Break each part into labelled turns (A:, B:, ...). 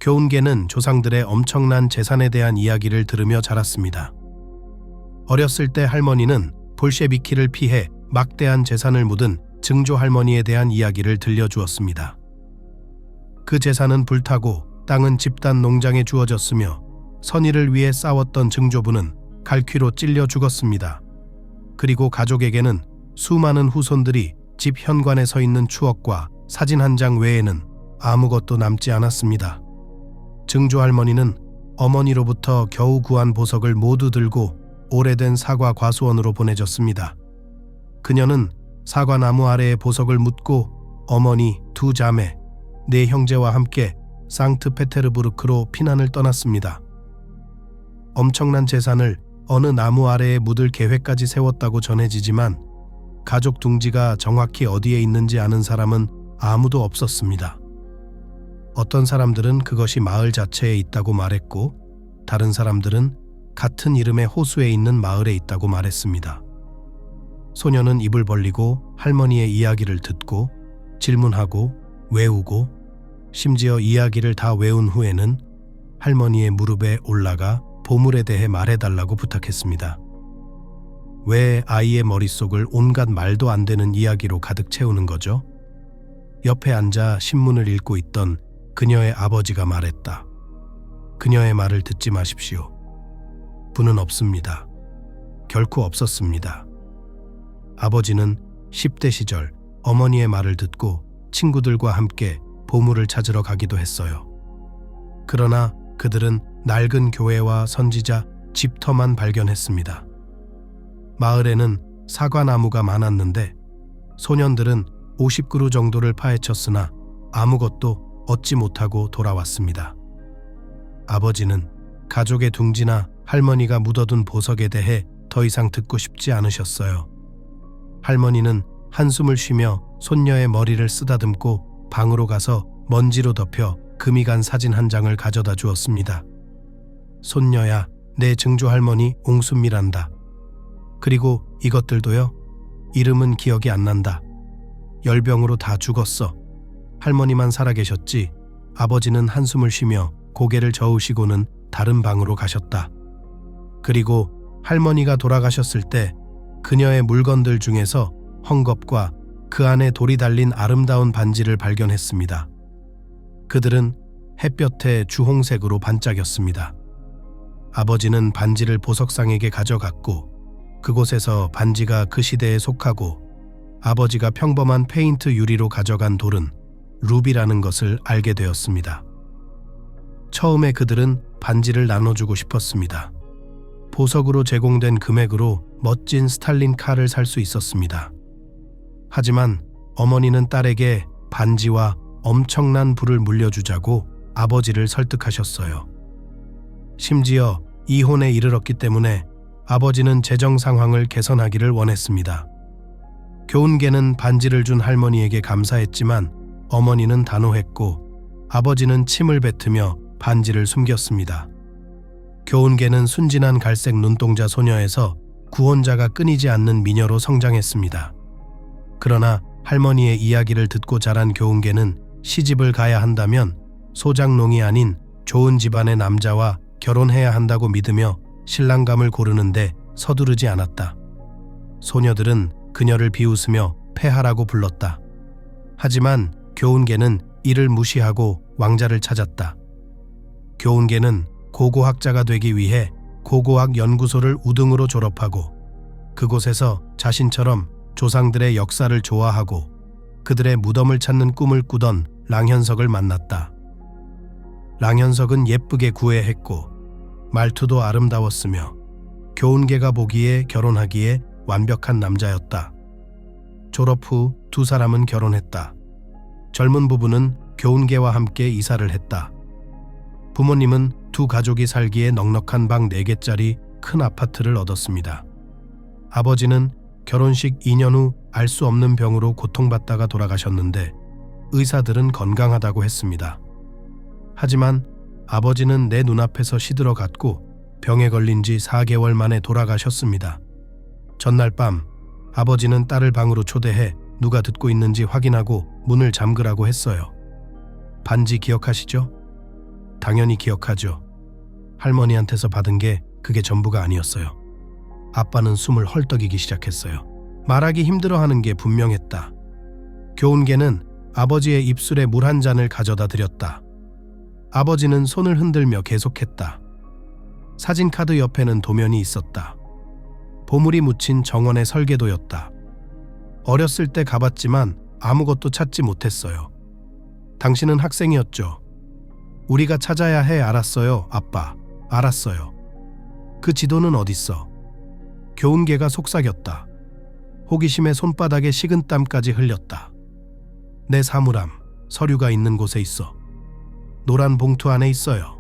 A: 교훈계는 조상들의 엄청난 재산에 대한 이야기를 들으며 자랐습니다. 어렸을 때 할머니는 볼셰비키를 피해 막대한 재산을 묻은 증조 할머니에 대한 이야기를 들려주었습니다. 그 재산은 불타고 땅은 집단 농장에 주어졌으며 선의를 위해 싸웠던 증조부는 갈퀴로 찔려 죽었습니다. 그리고 가족에게는 수많은 후손들이 집 현관에 서 있는 추억과 사진 한 장 외에는 아무것도 남지 않았습니다. 증조 할머니는 어머니로부터 겨우 구한 보석을 모두 들고 오래된 사과 과수원으로 보내졌습니다. 그녀는 사과나무 아래에 보석을 묻고 어머니, 두 자매, 네 형제와 함께 상트페테르부르크로 피난을 떠났습니다. 엄청난 재산을 어느 나무 아래에 묻을 계획까지 세웠다고 전해지지만 가족 둥지가 정확히 어디에 있는지 아는 사람은 아무도 없었습니다. 어떤 사람들은 그것이 마을 자체에 있다고 말했고 다른 사람들은 같은 이름의 호수에 있는 마을에 있다고 말했습니다. 소녀는 입을 벌리고 할머니의 이야기를 듣고 질문하고 외우고 심지어 이야기를 다 외운 후에는 할머니의 무릎에 올라가 보물에 대해 말해달라고 부탁했습니다. 왜 아이의 머릿속을 온갖 말도 안 되는 이야기로 가득 채우는 거죠? 옆에 앉아 신문을 읽고 있던 그녀의 아버지가 말했다. 그녀의 말을 듣지 마십시오. 부는 없습니다. 결코 없었습니다. 아버지는 10대 시절 어머니의 말을 듣고 친구들과 함께 보물을 찾으러 가기도 했어요. 그러나 그들은 낡은 교회와 선지자, 집터만 발견했습니다. 마을에는 사과나무가 많았는데 소년들은 50그루 정도를 파헤쳤으나 아무것도 얻지 못하고 돌아왔습니다. 아버지는 가족의 둥지나 할머니가 묻어둔 보석에 대해 더 이상 듣고 싶지 않으셨어요. 할머니는 한숨을 쉬며 손녀의 머리를 쓰다듬고 방으로 가서 먼지로 덮여 금이 간 사진 한 장을 가져다 주었습니다. 손녀야, 내 증조 할머니 옹순미란다. 그리고 이것들도요. 이름은 기억이 안 난다. 열병으로 다 죽었어. 할머니만 살아계셨지. 아버지는 한숨을 쉬며 고개를 저으시고는 다른 방으로 가셨다. 그리고 할머니가 돌아가셨을 때 그녀의 물건들 중에서 헝겊과 그 안에 돌이 달린 아름다운 반지를 발견했습니다. 그들은 햇볕에 주홍색으로 반짝였습니다. 아버지는 반지를 보석상에게 가져갔고 그곳에서 반지가 그 시대에 속하고 아버지가 평범한 페인트 유리로 가져간 돌은 루비라는 것을 알게 되었습니다. 처음에 그들은 반지를 나눠주고 싶었습니다. 보석으로 제공된 금액으로 멋진 스탈린카를 살 수 있었습니다. 하지만 어머니는 딸에게 반지와 엄청난 부를 물려주자고 아버지를 설득하셨어요. 심지어 이혼에 이르렀기 때문에 아버지는 재정 상황을 개선하기를 원했습니다. 교훈계는 반지를 준 할머니에게 감사했지만 어머니는 단호했고 아버지는 침을 뱉으며 반지를 숨겼습니다. 교훈계는 순진한 갈색 눈동자 소녀에서 구원자가 끊이지 않는 미녀로 성장했습니다. 그러나 할머니의 이야기를 듣고 자란 교훈계는 시집을 가야 한다면 소장농이 아닌 좋은 집안의 남자와 결혼해야 한다고 믿으며 신랑감을 고르는데 서두르지 않았다. 소녀들은 그녀를 비웃으며 폐하라고 불렀다. 하지만 교훈계는 이를 무시하고 왕자를 찾았다. 교훈계는 고고학자가 되기 위해 고고학 연구소를 우등으로 졸업하고 그곳에서 자신처럼 조상들의 역사를 좋아하고 그들의 무덤을 찾는 꿈을 꾸던 랑현석을 만났다. 랑현석은 예쁘게 구애했고 말투도 아름다웠으며 교훈계가 보기에 결혼하기에 완벽한 남자였다. 졸업 후 두 사람은 결혼했다. 젊은 부부는 교훈계와 함께 이사를 했다. 부모님은 두 가족이 살기에 넉넉한 방 4개짜리 큰 아파트를 얻었습니다. 아버지는 결혼식 2년 후 알 수 없는 병으로 고통받다가 돌아가셨는데 의사들은 건강하다고 했습니다. 하지만 아버지는 내 눈앞에서 시들어갔고 병에 걸린 지 4개월 만에 돌아가셨습니다. 전날 밤 아버지는 딸을 방으로 초대해 누가 듣고 있는지 확인하고 문을 잠그라고 했어요. 반지 기억하시죠? 당연히 기억하죠. 할머니한테서 받은 게 그게 전부가 아니었어요. 아빠는 숨을 헐떡이기 시작했어요. 말하기 힘들어하는 게 분명했다. 교훈계는 아버지의 입술에 물 한 잔을 가져다 드렸다. 아버지는 손을 흔들며 계속했다. 사진카드 옆에는 도면이 있었다. 보물이 묻힌 정원의 설계도였다. 어렸을 때 가봤지만 아무것도 찾지 못했어요. 당신은 학생이었죠. 우리가 찾아야 해. 알았어요, 아빠. 알았어요. 그 지도는 어딨어? 교훈계가 속삭였다. 호기심에 손바닥에 식은땀까지 흘렸다. 내 사물함, 서류가 있는 곳에 있어. 노란 봉투 안에 있어요.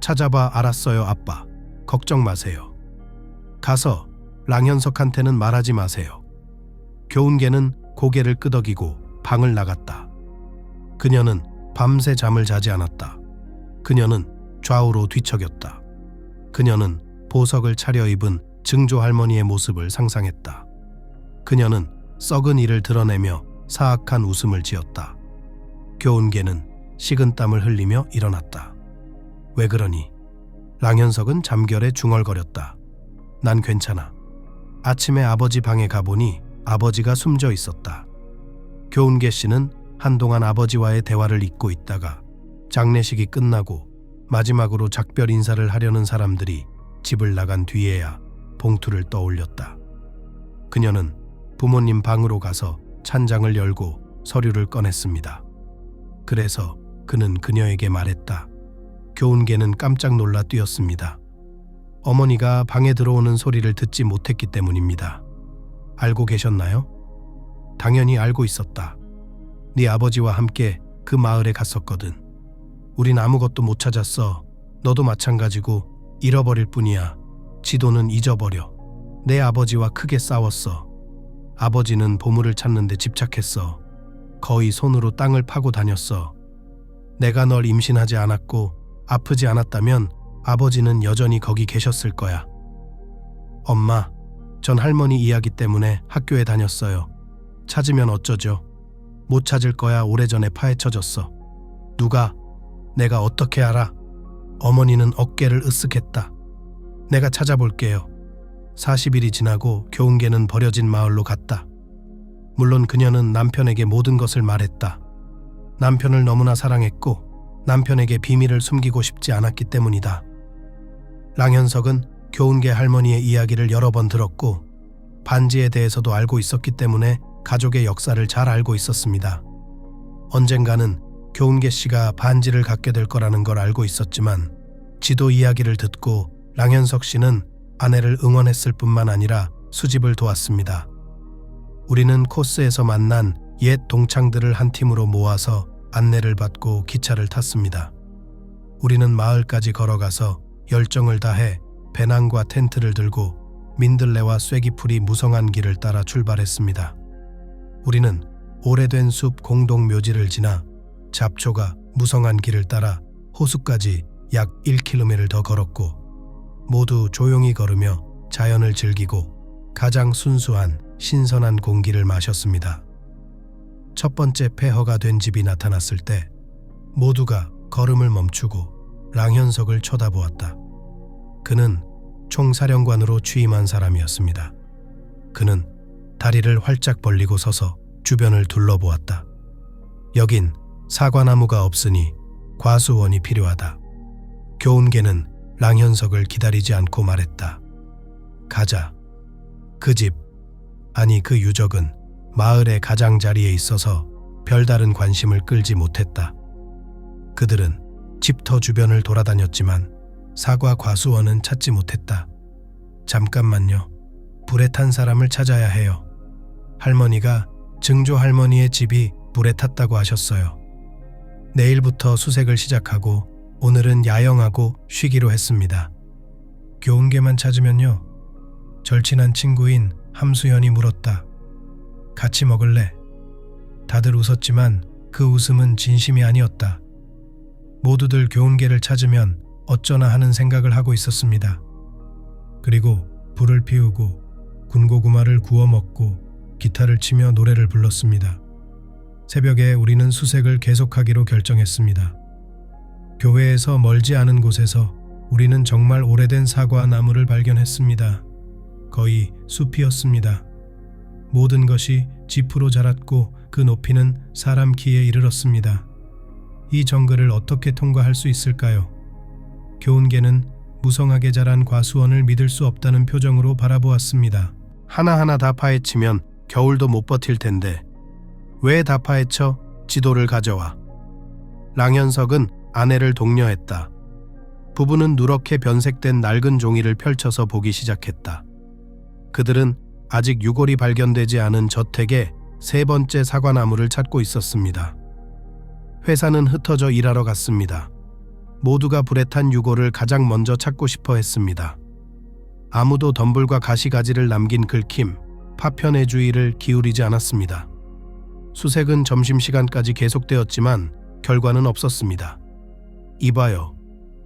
A: 찾아봐. 알았어요, 아빠. 걱정 마세요. 가서 랑현석한테는 말하지 마세요. 교훈계는 고개를 끄덕이고 방을 나갔다. 그녀는 밤새 잠을 자지 않았다. 그녀는 좌우로 뒤척였다. 그녀는 보석을 차려입은 증조 할머니의 모습을 상상했다. 그녀는 썩은 이를 드러내며 사악한 웃음을 지었다. 교훈계는 식은땀을 흘리며 일어났다. 왜 그러니? 랑현석은 잠결에 중얼거렸다. 난 괜찮아. 아침에 아버지 방에 가보니 아버지가 숨져 있었다. 교훈계 씨는 한동안 아버지와의 대화를 잇고 있다가 장례식이 끝나고 마지막으로 작별 인사를 하려는 사람들이 집을 나간 뒤에야 봉투를 떠올렸다. 그녀는 부모님 방으로 가서 찬장을 열고 서류를 꺼냈습니다. 그래서 그는 그녀에게 말했다. 교훈계는 깜짝 놀라 뛰었습니다. 어머니가 방에 들어오는 소리를 듣지 못했기 때문입니다. 알고 계셨나요? 당연히 알고 있었다. 네 아버지와 함께 그 마을에 갔었거든. 우린 아무것도 못 찾았어. 너도 마찬가지고 잃어버릴 뿐이야. 지도는 잊어버려. 내 아버지와 크게 싸웠어. 아버지는 보물을 찾는 데 집착했어. 거의 손으로 땅을 파고 다녔어. 내가 널 임신하지 않았고 아프지 않았다면 아버지는 여전히 거기 계셨을 거야. 엄마, 전 할머니 이야기 때문에 학교에 다녔어요. 찾으면 어쩌죠? 못 찾을 거야. 오래전에 파헤쳐졌어. 누가? 내가 어떻게 알아? 어머니는 어깨를 으쓱했다. 내가 찾아볼게요. 40일이 지나고 교훈계는 버려진 마을로 갔다. 물론 그녀는 남편에게 모든 것을 말했다. 남편을 너무나 사랑했고 남편에게 비밀을 숨기고 싶지 않았기 때문이다. 랑현석은 교훈계 할머니의 이야기를 여러 번 들었고 반지에 대해서도 알고 있었기 때문에 가족의 역사를 잘 알고 있었습니다. 언젠가는 교훈계 씨가 반지를 갖게 될 거라는 걸 알고 있었지만 지도 이야기를 듣고 랑현석 씨는 아내를 응원했을 뿐만 아니라 수집을 도왔습니다. 우리는 코스에서 만난 옛 동창들을 한 팀으로 모아서 안내를 받고 기차를 탔습니다. 우리는 마을까지 걸어가서 열정을 다해 배낭과 텐트를 들고 민들레와 쐐기풀이 무성한 길을 따라 출발했습니다. 우리는 오래된 숲 공동묘지를 지나 잡초가 무성한 길을 따라 호수까지 약 1km를 더 걸었고 모두 조용히 걸으며 자연을 즐기고 가장 순수한 신선한 공기를 마셨습니다. 첫 번째 폐허가 된 집이 나타났을 때 모두가 걸음을 멈추고 랑현석을 쳐다보았다. 그는 총사령관으로 취임한 사람이었습니다. 그는 다리를 활짝 벌리고 서서 주변을 둘러보았다. 여긴 사과나무가 없으니 과수원이 필요하다. 교훈계는 랑현석을 기다리지 않고 말했다. 가자. 그 집, 아니 그 유적은 마을의 가장자리에 있어서 별다른 관심을 끌지 못했다. 그들은 집터 주변을 돌아다녔지만 사과 과수원은 찾지 못했다. 잠깐만요. 불에 탄 사람을 찾아야 해요. 할머니가 증조 할머니의 집이 불에 탔다고 하셨어요. 내일부터 수색을 시작하고 오늘은 야영하고 쉬기로 했습니다. 교훈계만 찾으면요. 절친한 친구인 함수연이 물었다. 같이 먹을래? 다들 웃었지만 그 웃음은 진심이 아니었다. 모두들 교훈계를 찾으면 어쩌나 하는 생각을 하고 있었습니다. 그리고 불을 피우고 군고구마를 구워 먹고 기타를 치며 노래를 불렀습니다. 새벽에 우리는 수색을 계속하기로 결정했습니다. 교회에서 멀지 않은 곳에서 우리는 정말 오래된 사과 나무를 발견했습니다. 거의 숲이었습니다. 모든 것이 지프로 자랐고 그 높이는 사람 키에 이르렀습니다. 이 정글을 어떻게 통과할 수 있을까요? 교훈계는 무성하게 자란 과수원을 믿을 수 없다는 표정으로 바라보았습니다. 하나하나 다 파헤치면 겨울도 못 버틸 텐데 왜 다 파헤쳐? 지도를 가져와. 랑현석은 아내를 독려했다. 부부는 누렇게 변색된 낡은 종이를 펼쳐서 보기 시작했다. 그들은 아직 유골이 발견되지 않은 저택의 세 번째 사과나무를 찾고 있었습니다. 회사는 흩어져 일하러 갔습니다. 모두가 불에 탄 유골을 가장 먼저 찾고 싶어 했습니다. 아무도 덤불과 가시가지를 남긴 긁힘, 파편의 주의를 기울이지 않았습니다. 수색은 점심시간까지 계속되었지만 결과는 없었습니다. 이봐요.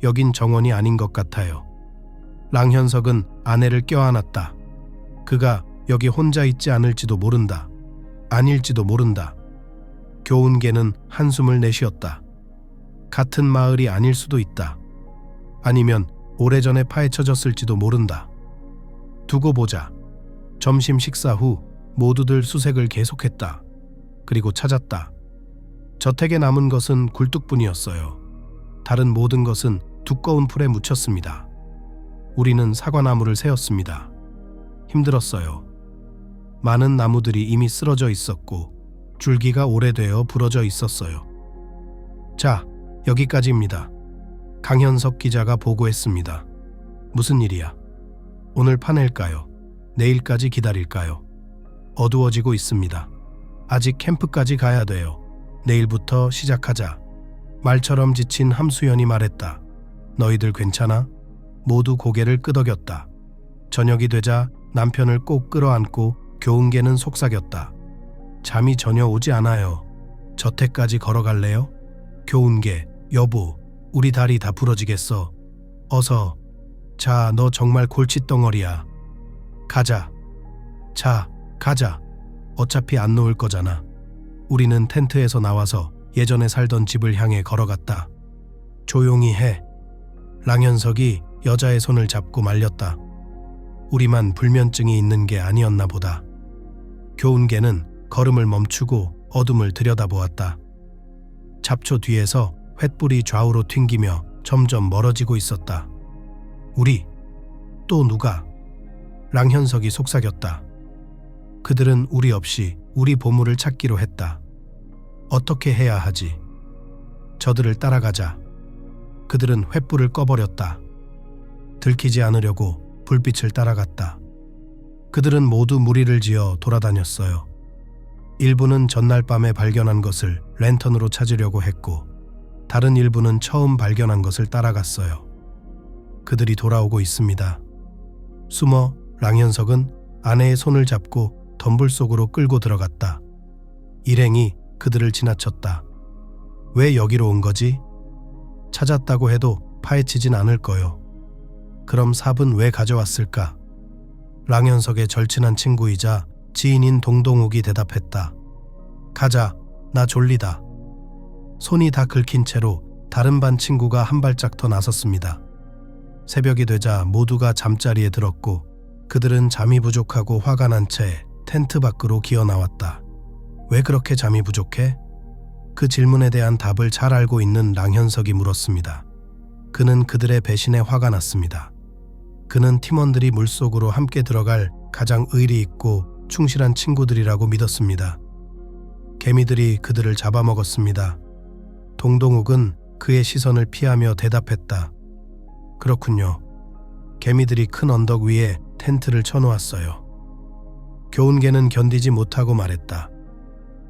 A: 여긴 정원이 아닌 것 같아요. 랑현석은 아내를 껴안았다. 그가 여기 혼자 있지 않을지도 모른다. 아닐지도 모른다. 교훈계는 한숨을 내쉬었다. 같은 마을이 아닐 수도 있다. 아니면 오래전에 파헤쳐졌을지도 모른다. 두고 보자. 점심 식사 후 모두들 수색을 계속했다. 그리고 찾았다. 저택에 남은 것은 굴뚝뿐이었어요. 다른 모든 것은 두꺼운 풀에 묻혔습니다. 우리는 사과나무를 세웠습니다. 힘들었어요. 많은 나무들이 이미 쓰러져 있었고 줄기가 오래되어 부러져 있었어요. 자, 여기까지입니다. 강현석 기자가 보고했습니다. 무슨 일이야? 오늘 파낼까요? 내일까지 기다릴까요? 어두워지고 있습니다. 아직 캠프까지 가야 돼요. 내일부터 시작하자. 말처럼 지친 함수연이 말했다. 너희들 괜찮아? 모두 고개를 끄덕였다. 저녁이 되자 남편을 꼭 끌어안고 교훈계는 속삭였다. 잠이 전혀 오지 않아요. 저택까지 걸어갈래요? 교훈계, 여보, 우리 다리 다 부러지겠어. 어서. 자, 너 정말 골칫덩어리야. 가자. 자, 가자. 어차피 안 놓을 거잖아. 우리는 텐트에서 나와서 예전에 살던 집을 향해 걸어갔다. 조용히 해. 랑현석이 여자의 손을 잡고 말렸다. 우리만 불면증이 있는 게 아니었나 보다. 교훈계는 걸음을 멈추고 어둠을 들여다보았다. 잡초 뒤에서 횃불이 좌우로 튕기며 점점 멀어지고 있었다. 우리, 또 누가? 랑현석이 속삭였다. 그들은 우리 없이 우리 보물을 찾기로 했다. 어떻게 해야 하지? 저들을 따라가자. 그들은 횃불을 꺼버렸다. 들키지 않으려고 불빛을 따라갔다. 그들은 모두 무리를 지어 돌아다녔어요. 일부는 전날 밤에 발견한 것을 랜턴으로 찾으려고 했고 다른 일부는 처음 발견한 것을 따라갔어요. 그들이 돌아오고 있습니다. 숨어 랑현석은 아내의 손을 잡고 덤불 속으로 끌고 들어갔다. 일행이 그들을 지나쳤다. 왜 여기로 온 거지? 찾았다고 해도 파헤치진 않을 거요. 그럼 삽은 왜 가져왔을까? 랑현석의 절친한 친구이자 지인인 동동욱이 대답했다. 가자, 나 졸리다. 손이 다 긁힌 채로 다른 반 친구가 한 발짝 더 나섰습니다. 새벽이 되자 모두가 잠자리에 들었고 그들은 잠이 부족하고 화가 난 채 텐트 밖으로 기어 나왔다. 왜 그렇게 잠이 부족해? 그 질문에 대한 답을 잘 알고 있는 랑현석이 물었습니다. 그는 그들의 배신에 화가 났습니다. 그는 팀원들이 물속으로 함께 들어갈 가장 의리 있고 충실한 친구들이라고 믿었습니다. 개미들이 그들을 잡아먹었습니다. 동동욱은 그의 시선을 피하며 대답했다. 그렇군요. 개미들이 큰 언덕 위에 텐트를 쳐놓았어요. 교훈계는 견디지 못하고 말했다.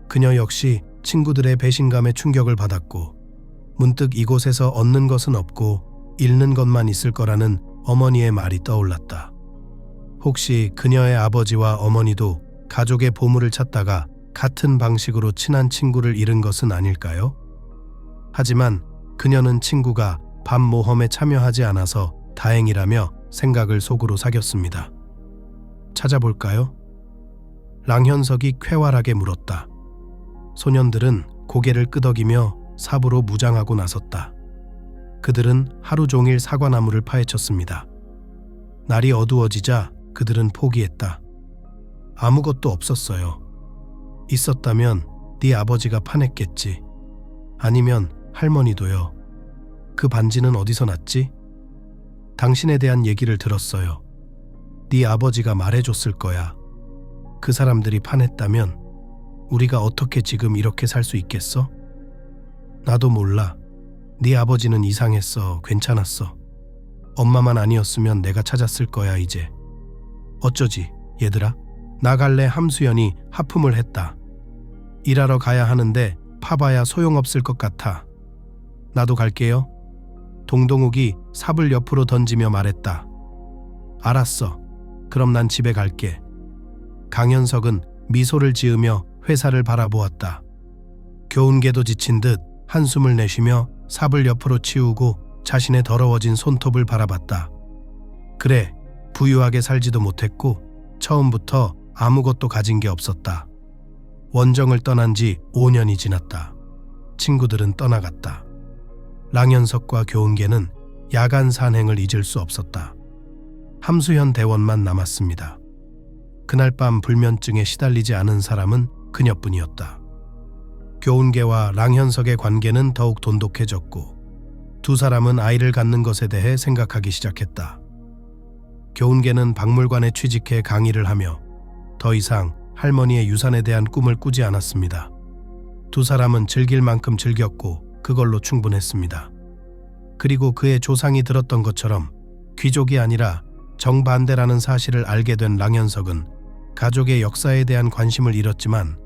A: 그녀 역시 친구들의 배신감에 충격을 받았고 문득 이곳에서 얻는 것은 없고 잃는 것만 있을 거라는 어머니의 말이 떠올랐다. 혹시 그녀의 아버지와 어머니도 가족의 보물을 찾다가 같은 방식으로 친한 친구를 잃은 것은 아닐까요? 하지만 그녀는 친구가 밤 모험에 참여하지 않아서 다행이라며 생각을 속으로 사겼습니다. 찾아볼까요? 랑현석이 쾌활하게 물었다. 소년들은 고개를 끄덕이며 삽으로 무장하고 나섰다. 그들은 하루 종일 사과나무를 파헤쳤습니다. 날이 어두워지자 그들은 포기했다. 아무것도 없었어요. 있었다면 네 아버지가 파냈겠지. 아니면 할머니도요. 그 반지는 어디서 났지? 당신에 대한 얘기를 들었어요. 네 아버지가 말해줬을 거야. 그 사람들이 파냈다면 우리가 어떻게 지금 이렇게 살 수 있겠어? 나도 몰라. 네 아버지는 이상했어. 괜찮았어. 엄마만 아니었으면 내가 찾았을 거야 이제. 어쩌지 얘들아? 나갈래. 함수연이 하품을 했다. 일하러 가야 하는데 파봐야 소용없을 것 같아. 나도 갈게요. 동동욱이 삽을 옆으로 던지며 말했다. 알았어. 그럼 난 집에 갈게. 강현석은 미소를 지으며 회사를 바라보았다. 교훈계도 지친 듯 한숨을 내쉬며 삽을 옆으로 치우고 자신의 더러워진 손톱을 바라봤다. 그래, 부유하게 살지도 못했고 처음부터 아무것도 가진 게 없었다. 원정을 떠난 지 5년이 지났다. 친구들은 떠나갔다. 랑현석과 교훈계는 야간 산행을 잊을 수 없었다. 함수현 대원만 남았습니다. 그날 밤 불면증에 시달리지 않은 사람은 그녀뿐이었다. 교훈계와 랑현석의 관계는 더욱 돈독해졌고 두 사람은 아이를 갖는 것에 대해 생각하기 시작했다. 교훈계는 박물관에 취직해 강의를 하며 더 이상 할머니의 유산에 대한 꿈을 꾸지 않았습니다. 두 사람은 즐길 만큼 즐겼고 그걸로 충분했습니다. 그리고 그의 조상이 들었던 것처럼 귀족이 아니라 정반대라는 사실을 알게 된 랑현석은 가족의 역사에 대한 관심을 잃었지만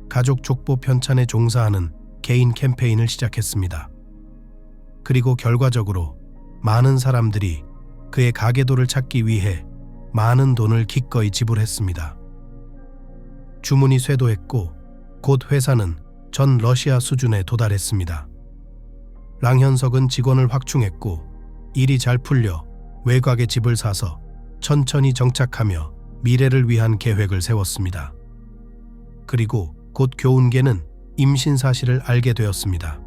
A: 가족 족보 편찬에 종사하는 개인 캠페인을 시작했습니다. 그리고 결과적으로 많은 사람들이 그의 가계도를 찾기 위해 많은 돈을 기꺼이 지불했습니다. 주문이 쇄도했고 곧 회사는 전 러시아 수준에 도달했습니다. 랑현석은 직원을 확충했고 일이 잘 풀려 외곽에 집을 사서 천천히 정착하며 미래를 위한 계획을 세웠습니다. 그리고 곧 교훈계는 임신 사실을 알게 되었습니다.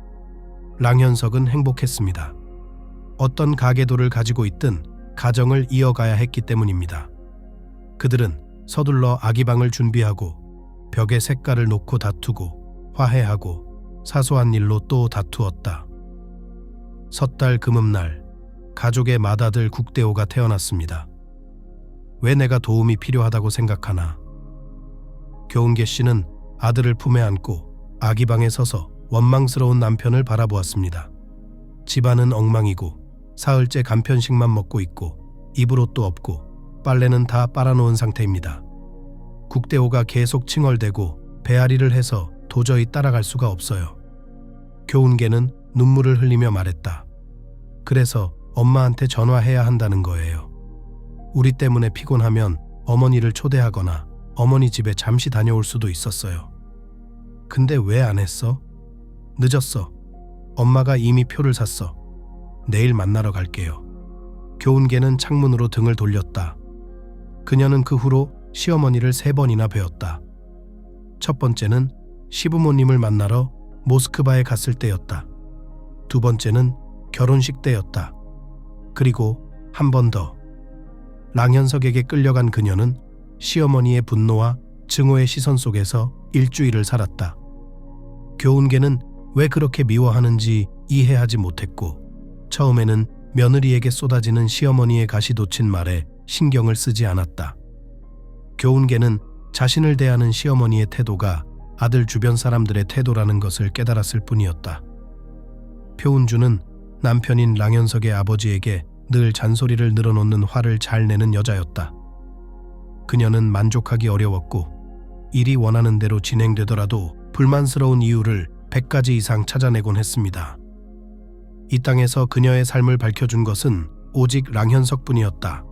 A: 랑현석은 행복했습니다. 어떤 가계도를 가지고 있든 가정을 이어가야 했기 때문입니다. 그들은 서둘러 아기방을 준비하고 벽에 색깔을 놓고 다투고 화해하고 사소한 일로 또 다투었다. 섣달 금음날 가족의 맏아들 국대호가 태어났습니다. 왜 내가 도움이 필요하다고 생각하나? 교훈계 씨는 아들을 품에 안고 아기방에 서서 원망스러운 남편을 바라보았습니다. 집안은 엉망이고 사흘째 간편식만 먹고 있고 입을 옷도 없고 빨래는 다 빨아놓은 상태입니다. 국대호가 계속 칭얼대고 배앓이를 해서 도저히 따라갈 수가 없어요. 교훈계는 눈물을 흘리며 말했다. 그래서 엄마한테 전화해야 한다는 거예요. 우리 때문에 피곤하면 어머니를 초대하거나 어머니 집에 잠시 다녀올 수도 있었어요. 근데 왜 안 했어? 늦었어. 엄마가 이미 표를 샀어. 내일 만나러 갈게요. 교훈계는 창문으로 등을 돌렸다. 그녀는 그 후로 시어머니를 3번이나 뵈었다. 첫 번째는 시부모님을 만나러 모스크바에 갔을 때였다. 두 번째는 결혼식 때였다. 그리고 한 번 더. 랑현석에게 끌려간 그녀는 시어머니의 분노와 증오의 시선 속에서 일주일을 살았다. 교훈계는 왜 그렇게 미워하는지 이해하지 못했고 처음에는 며느리에게 쏟아지는 시어머니의 가시돋친 말에 신경을 쓰지 않았다. 교훈계는 자신을 대하는 시어머니의 태도가 아들 주변 사람들의 태도라는 것을 깨달았을 뿐이었다. 표은주는 남편인 랑현석의 아버지에게 늘 잔소리를 늘어놓는 화를 잘 내는 여자였다. 그녀는 만족하기 어려웠고 일이 원하는 대로 진행되더라도 불만스러운 이유를 100가지 이상 찾아내곤 했습니다. 이 땅에서 그녀의 삶을 밝혀준 것은 오직 랑현석뿐이었다.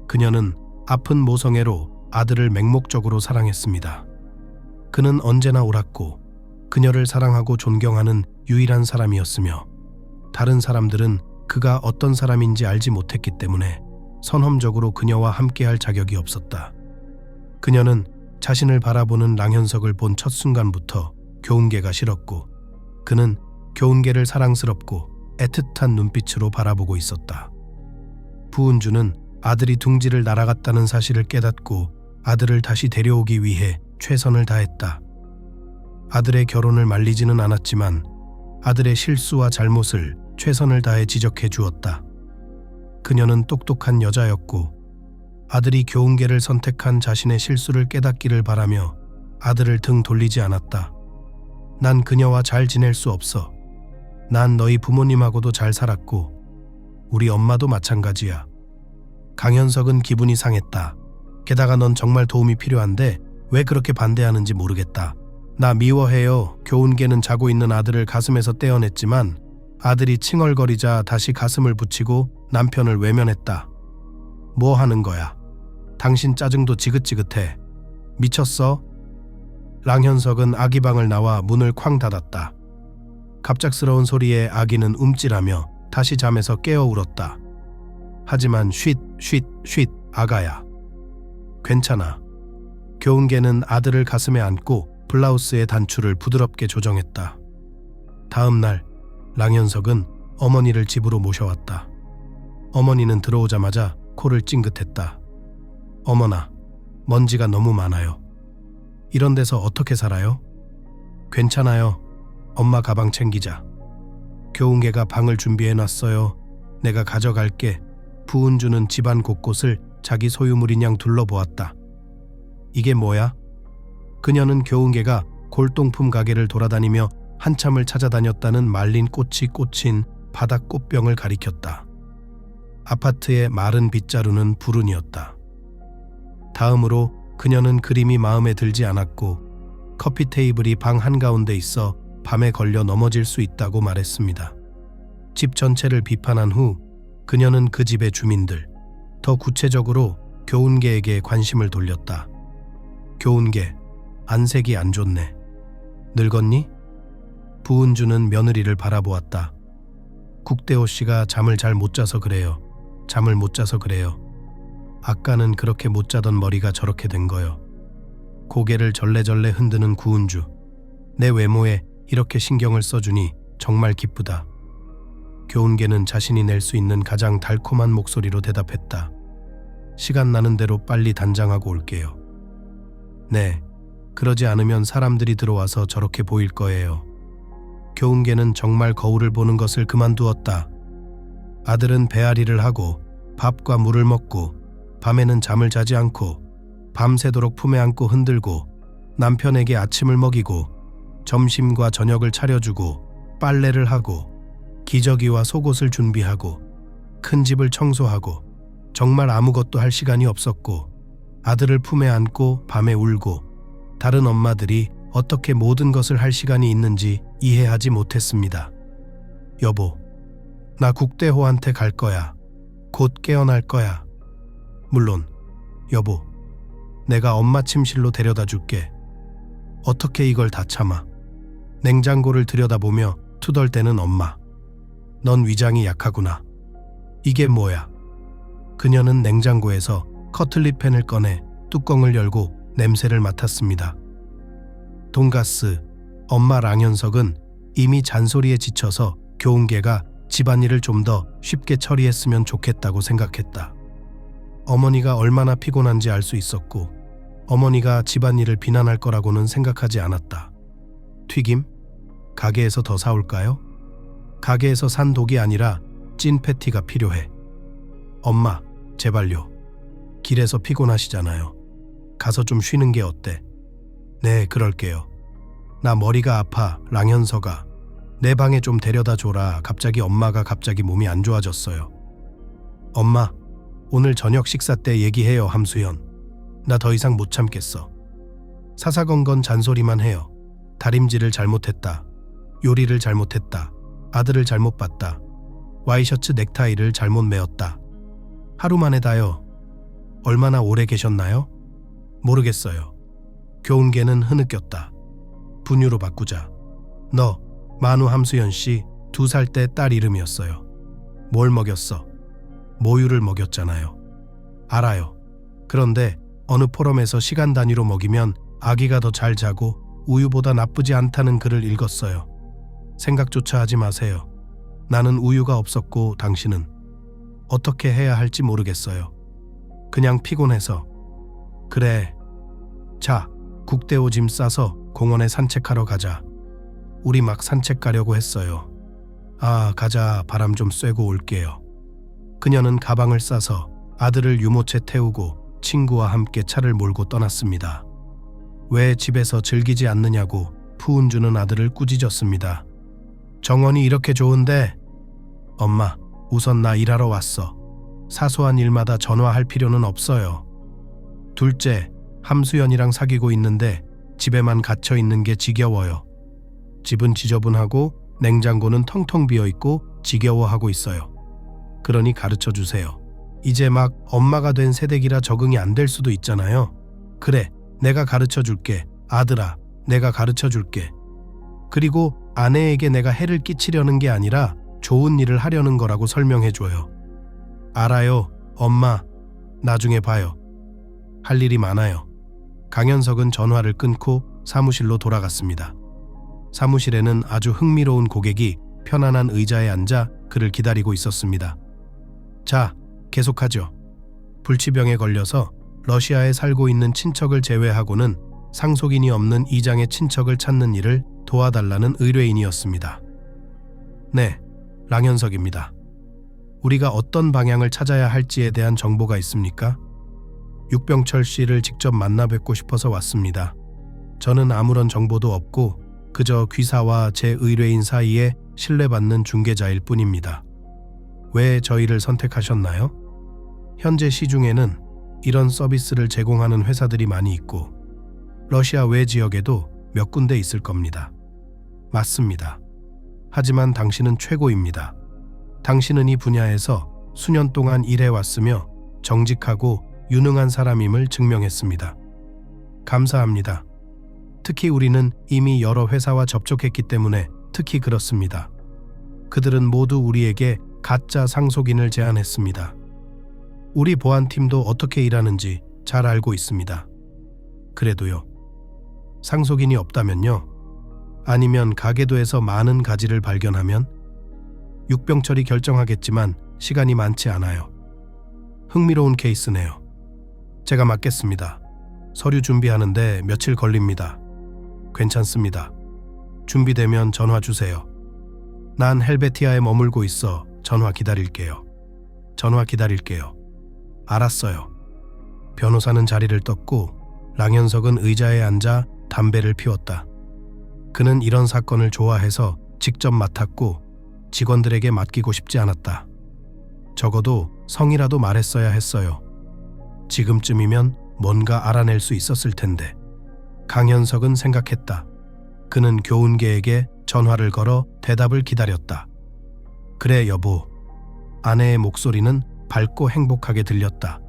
A: 그녀는 아픈 모성애로 아들을 맹목적으로 사랑했습니다. 그는 언제나 옳았고 그녀를 사랑하고 존경하는 유일한 사람이었으며 다른 사람들은 그가 어떤 사람인지 알지 못했기 때문에 선험적으로 그녀와 함께할 자격이 없었다. 그녀는 자신을 바라보는 랑현석을 본 첫 순간부터 교훈계가 싫었고 그는 교훈계를 사랑스럽고 애틋한 눈빛으로 바라보고 있었다. 부은주는 아들이 둥지를 날아갔다는 사실을 깨닫고 아들을 다시 데려오기 위해 최선을 다했다. 아들의 결혼을 말리지는 않았지만 아들의 실수와 잘못을 최선을 다해 지적해 주었다. 그녀는 똑똑한 여자였고 아들이 교훈계를 선택한 자신의 실수를 깨닫기를 바라며 아들을 등 돌리지 않았다. 난 그녀와 잘 지낼 수 없어. 난 너희 부모님하고도 잘 살았고 우리 엄마도 마찬가지야. 강현석은 기분이 상했다. 게다가 넌 정말 도움이 필요한데 왜 그렇게 반대하는지 모르겠다. 나 미워해요. 교훈계는 자고 있는 아들을 가슴에서 떼어냈지만 아들이 칭얼거리자 다시 가슴을 붙이고 남편을 외면했다. 뭐 하는 거야? 당신 짜증도 지긋지긋해. 미쳤어? 랑현석은 아기 방을 나와 문을 쾅 닫았다. 갑작스러운 소리에 아기는 움찔하며 다시 잠에서 깨어 울었다. 하지만 쉿 아가야. 괜찮아. 교훈계는 아들을 가슴에 안고 블라우스의 단추를 부드럽게 조정했다. 다음 날 랑현석은 어머니를 집으로 모셔왔다. 어머니는 들어오자마자 코를 찡긋했다. 어머나, 먼지가 너무 많아요. 이런 데서 어떻게 살아요? 괜찮아요. 엄마 가방 챙기자. 교훈계가 방을 준비해놨어요. 내가 가져갈게. 부은주는 집안 곳곳을 자기 소유물인양 둘러보았다. 이게 뭐야? 그녀는 교훈계가 골동품 가게를 돌아다니며 한참을 찾아다녔다는 말린 꽃이 꽂힌 바닥 꽃병을 가리켰다. 아파트의 마른 빗자루는 불운이었다. 다음으로 그녀는 그림이 마음에 들지 않았고 커피 테이블이 방 한가운데 있어 밤에 걸려 넘어질 수 있다고 말했습니다. 집 전체를 비판한 후 그녀는 그 집의 주민들, 더 구체적으로 교훈계에게 관심을 돌렸다. 교훈계, 안색이 안 좋네. 늙었니? 부은주는 며느리를 바라보았다. 국대호 씨가 잠을 잘 못 자서 그래요. 잠을 못 자서 그래요. 아까는 그렇게 못 자던 머리가 저렇게 된 거요. 고개를 절레절레 흔드는 구은주. 내 외모에 이렇게 신경을 써주니 정말 기쁘다. 교훈계는 자신이 낼 수 있는 가장 달콤한 목소리로 대답했다. 시간 나는 대로 빨리 단장하고 올게요. 네, 그러지 않으면 사람들이 들어와서 저렇게 보일 거예요. 교훈계는 정말 거울을 보는 것을 그만두었다. 아들은 배앓이를 하고 밥과 물을 먹고 밤에는 잠을 자지 않고 밤새도록 품에 안고 흔들고 남편에게 아침을 먹이고 점심과 저녁을 차려주고 빨래를 하고 기저귀와 속옷을 준비하고 큰 집을 청소하고 정말 아무것도 할 시간이 없었고 아들을 품에 안고 밤에 울고 다른 엄마들이 어떻게 모든 것을 할 시간이 있는지 이해하지 못했습니다. 여보, 나 국대호한테 갈 거야. 곧 깨어날 거야. 물론 여보, 내가 엄마 침실로 데려다 줄게. 어떻게 이걸 다 참아. 냉장고를 들여다보며 투덜대는 엄마. 넌 위장이 약하구나. 이게 뭐야? 그녀는 냉장고에서 커틀리 펜을 꺼내 뚜껑을 열고 냄새를 맡았습니다. 돈가스. 엄마 랑현석은 이미 잔소리에 지쳐서 교훈계가 집안일을 좀 더 쉽게 처리했으면 좋겠다고 생각했다. 어머니가 얼마나 피곤한지 알 수 있었고 어머니가 집안일을 비난할 거라고는 생각하지 않았다. 튀김? 가게에서 더 사올까요? 가게에서 산 독이 아니라 찐 패티가 필요해. 엄마, 제발요. 길에서 피곤하시잖아요. 가서 좀 쉬는 게 어때? 네, 그럴게요. 나 머리가 아파, 랑현석아. 내 방에 좀 데려다 줘라. 갑자기 엄마가 몸이 안 좋아졌어요. 엄마, 오늘 저녁 식사 때 얘기해요, 함수연. 나 더 이상 못 참겠어. 사사건건 잔소리만 해요. 다림질을 잘못했다. 요리를 잘못했다. 아들을 잘못 봤다. 와이셔츠 넥타이를 잘못 매었다. 하루 만에 다요. 얼마나 오래 계셨나요? 모르겠어요. 교훈계는 흐느꼈다. 분유로 바꾸자. 너, 만우 함수연 씨 2살 때 딸 이름이었어요. 뭘 먹였어? 모유를 먹였잖아요. 알아요. 그런데 어느 포럼에서 시간 단위로 먹이면 아기가 더 잘 자고 우유보다 나쁘지 않다는 글을 읽었어요. 생각조차 하지 마세요. 나는 우유가 없었고 당신은 어떻게 해야 할지 모르겠어요. 그냥 피곤해서. 그래. 자, 국대호 짐 싸서 공원에 산책하러 가자. 우리 막 산책 가려고 했어요. 아, 가자. 바람 좀 쐬고 올게요. 그녀는 가방을 싸서 아들을 유모차에 태우고 친구와 함께 차를 몰고 떠났습니다. 왜 집에서 즐기지 않느냐고 푸은주는 아들을 꾸짖었습니다. 정원이 이렇게 좋은데. 엄마, 우선 나 일하러 왔어. 사소한 일마다 전화할 필요는 없어요. 둘째, 함수연이랑 사귀고 있는데 집에만 갇혀 있는 게 지겨워요. 집은 지저분하고 냉장고는 텅텅 비어 있고 지겨워하고 있어요. 그러니 가르쳐 주세요. 이제 막 엄마가 된 세대기라 적응이 안 될 수도 있잖아요. 그래, 내가 가르쳐 줄게. 아들아, 내가 가르쳐 줄게. 그리고 아내에게 내가 해를 끼치려는 게 아니라 좋은 일을 하려는 거라고 설명해 줘요. 알아요, 엄마. 나중에 봐요. 할 일이 많아요. 강현석은 전화를 끊고 사무실로 돌아갔습니다. 사무실에는 아주 흥미로운 고객이 편안한 의자에 앉아 그를 기다리고 있었습니다. 자, 계속하죠. 불치병에 걸려서 러시아에 살고 있는 친척을 제외하고는 상속인이 없는 이장의 친척을 찾는 일을 도와달라는 의뢰인이었습니다. 네, 랑현석입니다. 우리가 어떤 방향을 찾아야 할지에 대한 정보가 있습니까? 육병철 씨를 직접 만나 뵙고 싶어서 왔습니다. 저는 아무런 정보도 없고 그저 귀사와 제 의뢰인 사이에 신뢰받는 중개자일 뿐입니다. 왜 저희를 선택하셨나요? 현재 시중에는 이런 서비스를 제공하는 회사들이 많이 있고 러시아 외 지역에도 몇 군데 있을 겁니다. 맞습니다. 하지만 당신은 최고입니다. 당신은 이 분야에서 수년 동안 일해왔으며 정직하고 유능한 사람임을 증명했습니다. 감사합니다. 특히 우리는 이미 여러 회사와 접촉했기 때문에 특히 그렇습니다. 그들은 모두 우리에게 가짜 상속인을 제안했습니다. 우리 보안팀도 어떻게 일하는지 잘 알고 있습니다. 그래도요. 상속인이 없다면요? 아니면 가계도에서 많은 가지를 발견하면? 육병철이 결정하겠지만 시간이 많지 않아요. 흥미로운 케이스네요. 제가 맡겠습니다. 서류 준비하는데 며칠 걸립니다. 괜찮습니다. 준비되면 전화 주세요. 난 헬베티아에 머물고 있어 전화 기다릴게요. 전화 기다릴게요. 알았어요. 변호사는 자리를 떴고 랑현석은 의자에 앉아 담배를 피웠다. 그는 이런 사건을 좋아해서 직접 맡았고 직원들에게 맡기고 싶지 않았다. 적어도 성이라도 말했어야 했어요. 지금쯤이면 뭔가 알아낼 수 있었을 텐데. 강현석은 생각했다. 그는 교훈계에게 전화를 걸어 대답을 기다렸다. 그래 여보. 아내의 목소리는 밝고 행복하게 들렸다.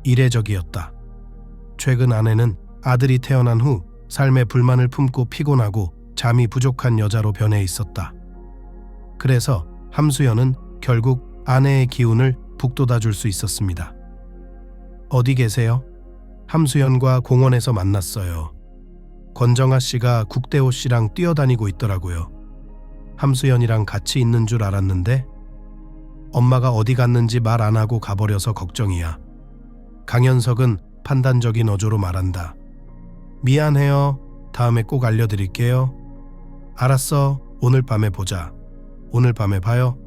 A: 이례적이었다. 최근 아내는 아들이 태어난 후 삶에 불만을 품고 피곤하고 잠이 부족한 여자로 변해 있었다. 그래서 함수연은 결국 아내의 기운을 북돋아 줄 수 있었습니다. 어디 계세요? 함수연과 공원에서 만났어요. 권정아 씨가 국대호 씨랑 뛰어다니고 있더라고요. 함수연이랑 같이 있는 줄 알았는데 엄마가 어디 갔는지 말 안 하고 가버려서 걱정이야. 강현석은 판단적인 어조로 말한다. 미안해요. 다음에 꼭 알려드릴게요. 알았어. 오늘 밤에 보자. 오늘 밤에 봐요.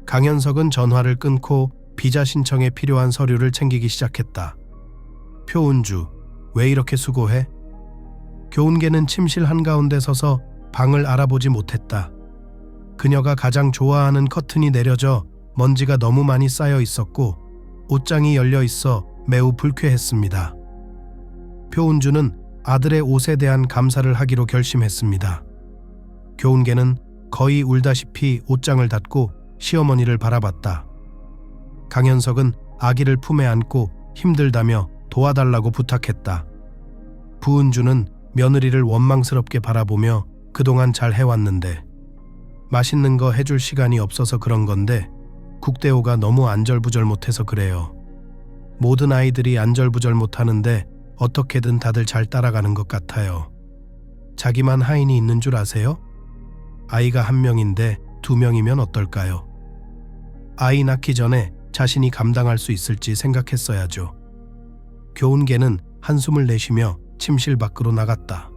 A: 강현석은 전화를 끊고 비자 신청에 필요한 서류를 챙기기 시작했다. 표은주, 왜 이렇게 수고해? 교훈계는 침실 한가운데 서서 방을 알아보지 못했다. 그녀가 가장 좋아하는 커튼이 내려져 먼지가 너무 많이 쌓여 있었고 옷장이 열려 있어 매우 불쾌했습니다. 표은주는 아들의 옷에 대한 감사를 하기로 결심했습니다. 교훈계는 거의 울다시피 옷장을 닫고 시어머니를 바라봤다. 강현석은 아기를 품에 안고 힘들다며 도와달라고 부탁했다. 부은주는 며느리를 원망스럽게 바라보며 그동안 잘 해왔는데 맛있는 거 해줄 시간이 없어서 그런 건데 국대호가 너무 안절부절 못해서 그래요. 모든 아이들이 안절부절 못하는데 어떻게든 다들 잘 따라가는 것 같아요. 자기만 하인이 있는 줄 아세요? 아이가 한 명인데 2명이면 어떨까요? 아이 낳기 전에 자신이 감당할 수 있을지 생각했어야죠. 교훈계는 한숨을 내쉬며 침실 밖으로 나갔다.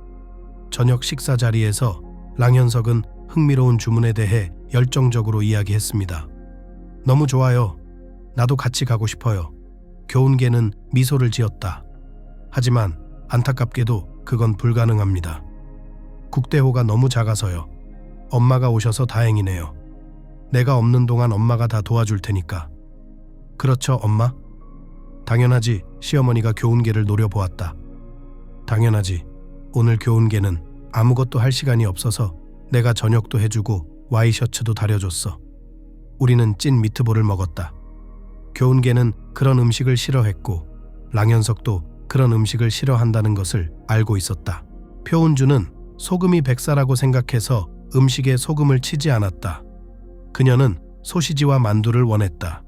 A: 저녁 식사 자리에서 랑현석은 흥미로운 주문에 대해 열정적으로 이야기했습니다. 너무 좋아요. 나도 같이 가고 싶어요. 교훈계는 미소를 지었다. 하지만 안타깝게도 그건 불가능합니다. 국대호가 너무 작아서요. 엄마가 오셔서 다행이네요. 내가 없는 동안 엄마가 다 도와줄 테니까. 그렇죠, 엄마? 당연하지. 시어머니가 교훈계를 노려보았다. 당연하지. 오늘 교훈계는 아무것도 할 시간이 없어서 내가 저녁도 해주고 와이셔츠도 다려줬어. 우리는 찐 미트볼을 먹었다. 교훈계는 그런 음식을 싫어했고 랑현석도 그런 음식을 싫어한다는 것을 알고 있었다. 표은주는 소금이 백사라고 생각해서 음식에 소금을 치지 않았다. 그녀는 소시지와 만두를 원했다.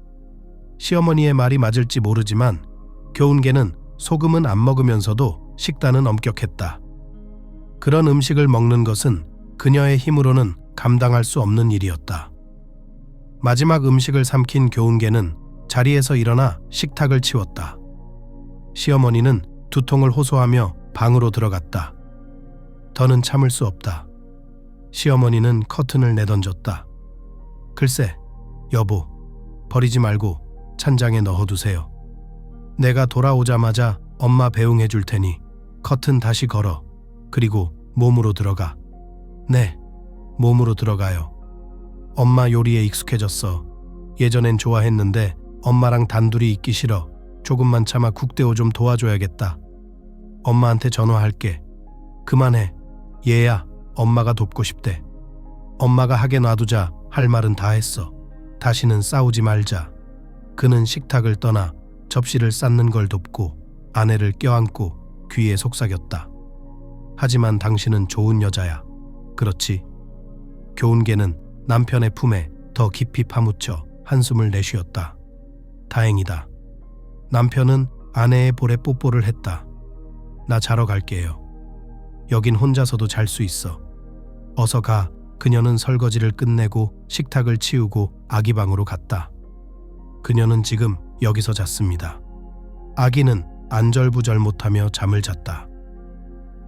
A: 시어머니의 말이 맞을지 모르지만 교훈계는 소금은 안 먹으면서도 식단은 엄격했다. 그런 음식을 먹는 것은 그녀의 힘으로는 감당할 수 없는 일이었다. 마지막 음식을 삼킨 교훈계는 자리에서 일어나 식탁을 치웠다. 시어머니는 두통을 호소하며 방으로 들어갔다. 더는 참을 수 없다. 시어머니는 커튼을 내던졌다. 글쎄, 여보, 버리지 말고 찬장에 넣어두세요. 내가 돌아오자마자 엄마 배웅해 줄 테니 커튼 다시 걸어. 그리고 몸으로 들어가. 네, 몸으로 들어가요. 엄마 요리에 익숙해졌어. 예전엔 좋아했는데 엄마랑 단둘이 있기 싫어. 조금만 참아 국대호 좀 도와줘야겠다. 엄마한테 전화할게. 그만해. 얘야, 엄마가 돕고 싶대. 엄마가 하게 놔두자. 할 말은 다 했어. 다시는 싸우지 말자. 그는 식탁을 떠나 접시를 쌓는 걸 돕고 아내를 껴안고 귀에 속삭였다. 하지만 당신은 좋은 여자야. 그렇지? 교훈계는 남편의 품에 더 깊이 파묻혀 한숨을 내쉬었다. 다행이다. 남편은 아내의 볼에 뽀뽀를 했다. 나 자러 갈게요. 여긴 혼자서도 잘 수 있어. 어서 가. 그녀는 설거지를 끝내고 식탁을 치우고 아기 방으로 갔다. 그녀는 지금 여기서 잤습니다. 아기는 안절부절 못하며 잠을 잤다.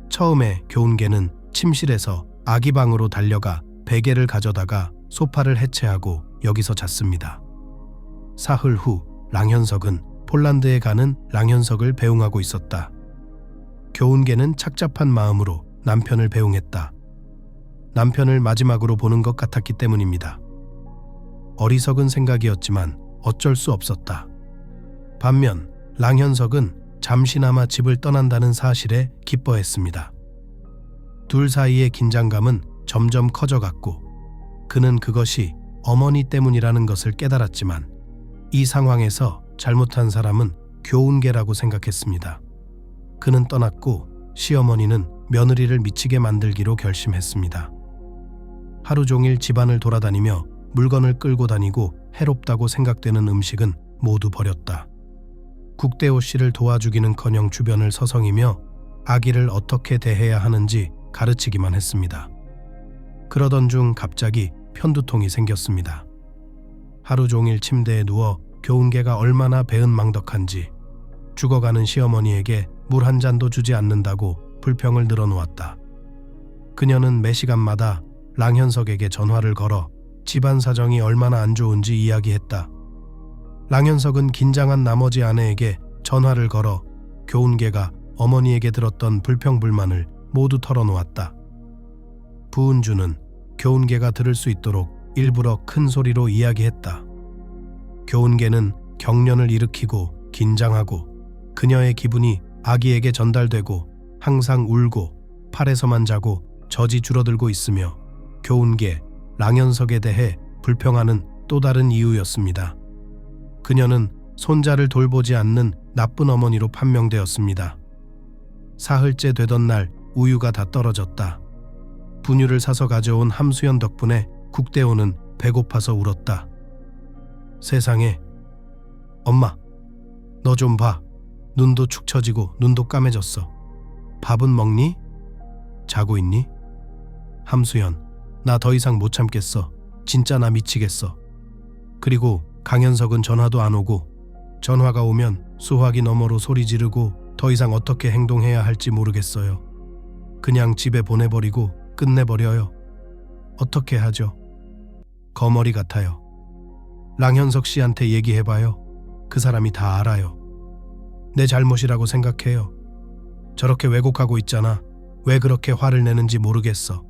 A: 처음에 교훈계는 침실에서 아기 방으로 달려가 베개를 가져다가 소파를 해체하고 여기서 잤습니다. 사흘 후 랑현석은 폴란드에 가는 랑현석을 배웅하고 있었다. 교훈계는 착잡한 마음으로 남편을 배웅했다. 남편을 마지막으로 보는 것 같았기 때문입니다. 어리석은 생각이었지만 어쩔 수 없었다. 반면 랑현석은 잠시나마 집을 떠난다는 사실에 기뻐했습니다. 둘 사이의 긴장감은 점점 커져갔고 그는 그것이 어머니 때문이라는 것을 깨달았지만 이 상황에서 잘못한 사람은 교훈계라고 생각했습니다. 그는 떠났고 시어머니는 며느리를 미치게 만들기로 결심했습니다. 하루 종일 집안을 돌아다니며 물건을 끌고 다니고 해롭다고 생각되는 음식은 모두 버렸다. 국대호 씨를 도와주기는커녕 주변을 서성이며 아기를 어떻게 대해야 하는지 가르치기만 했습니다. 그러던 중 갑자기 편두통이 생겼습니다. 하루 종일 침대에 누워 교훈계가 얼마나 배은망덕한지 죽어가는 시어머니에게 물 한 잔도 주지 않는다고 불평을 늘어놓았다. 그녀는 매 시간마다 랑현석에게 전화를 걸어 집안 사정이 얼마나 안 좋은지 이야기했다. 랑현석은 긴장한 나머지 아내에게 전화를 걸어 교훈계가 어머니에게 들었던 불평불만을 모두 털어놓았다. 부은주는 교훈계가 들을 수 있도록 일부러 큰 소리로 이야기했다. 교훈계는 경련을 일으키고 긴장하고 그녀의 기분이 아기에게 전달되고 항상 울고 팔에서만 자고 젖이 줄어들고 있으며 교훈계, 랑현석에 대해 불평하는 또 다른 이유였습니다. 그녀는 손자를 돌보지 않는 나쁜 어머니로 판명되었습니다. 사흘째 되던 날 우유가 다 떨어졌다. 분유를 사서 가져온 함수연 덕분에 국대호는 배고파서 울었다. 세상에, 엄마, 너 좀 봐. 눈도 축 처지고 눈도 까매졌어. 밥은 먹니? 자고 있니? 함수연, 나 더 이상 못 참겠어. 진짜 나 미치겠어. 그리고 강현석은 전화도 안 오고 전화가 오면 수화기 너머로 소리 지르고 더 이상 어떻게 행동해야 할지 모르겠어요. 그냥 집에 보내버리고 끝내버려요. 어떻게 하죠? 거머리 같아요. 랑현석 씨한테 얘기해봐요. 그 사람이 다 알아요. 내 잘못이라고 생각해요. 저렇게 왜곡하고 있잖아. 왜 그렇게 화를 내는지 모르겠어.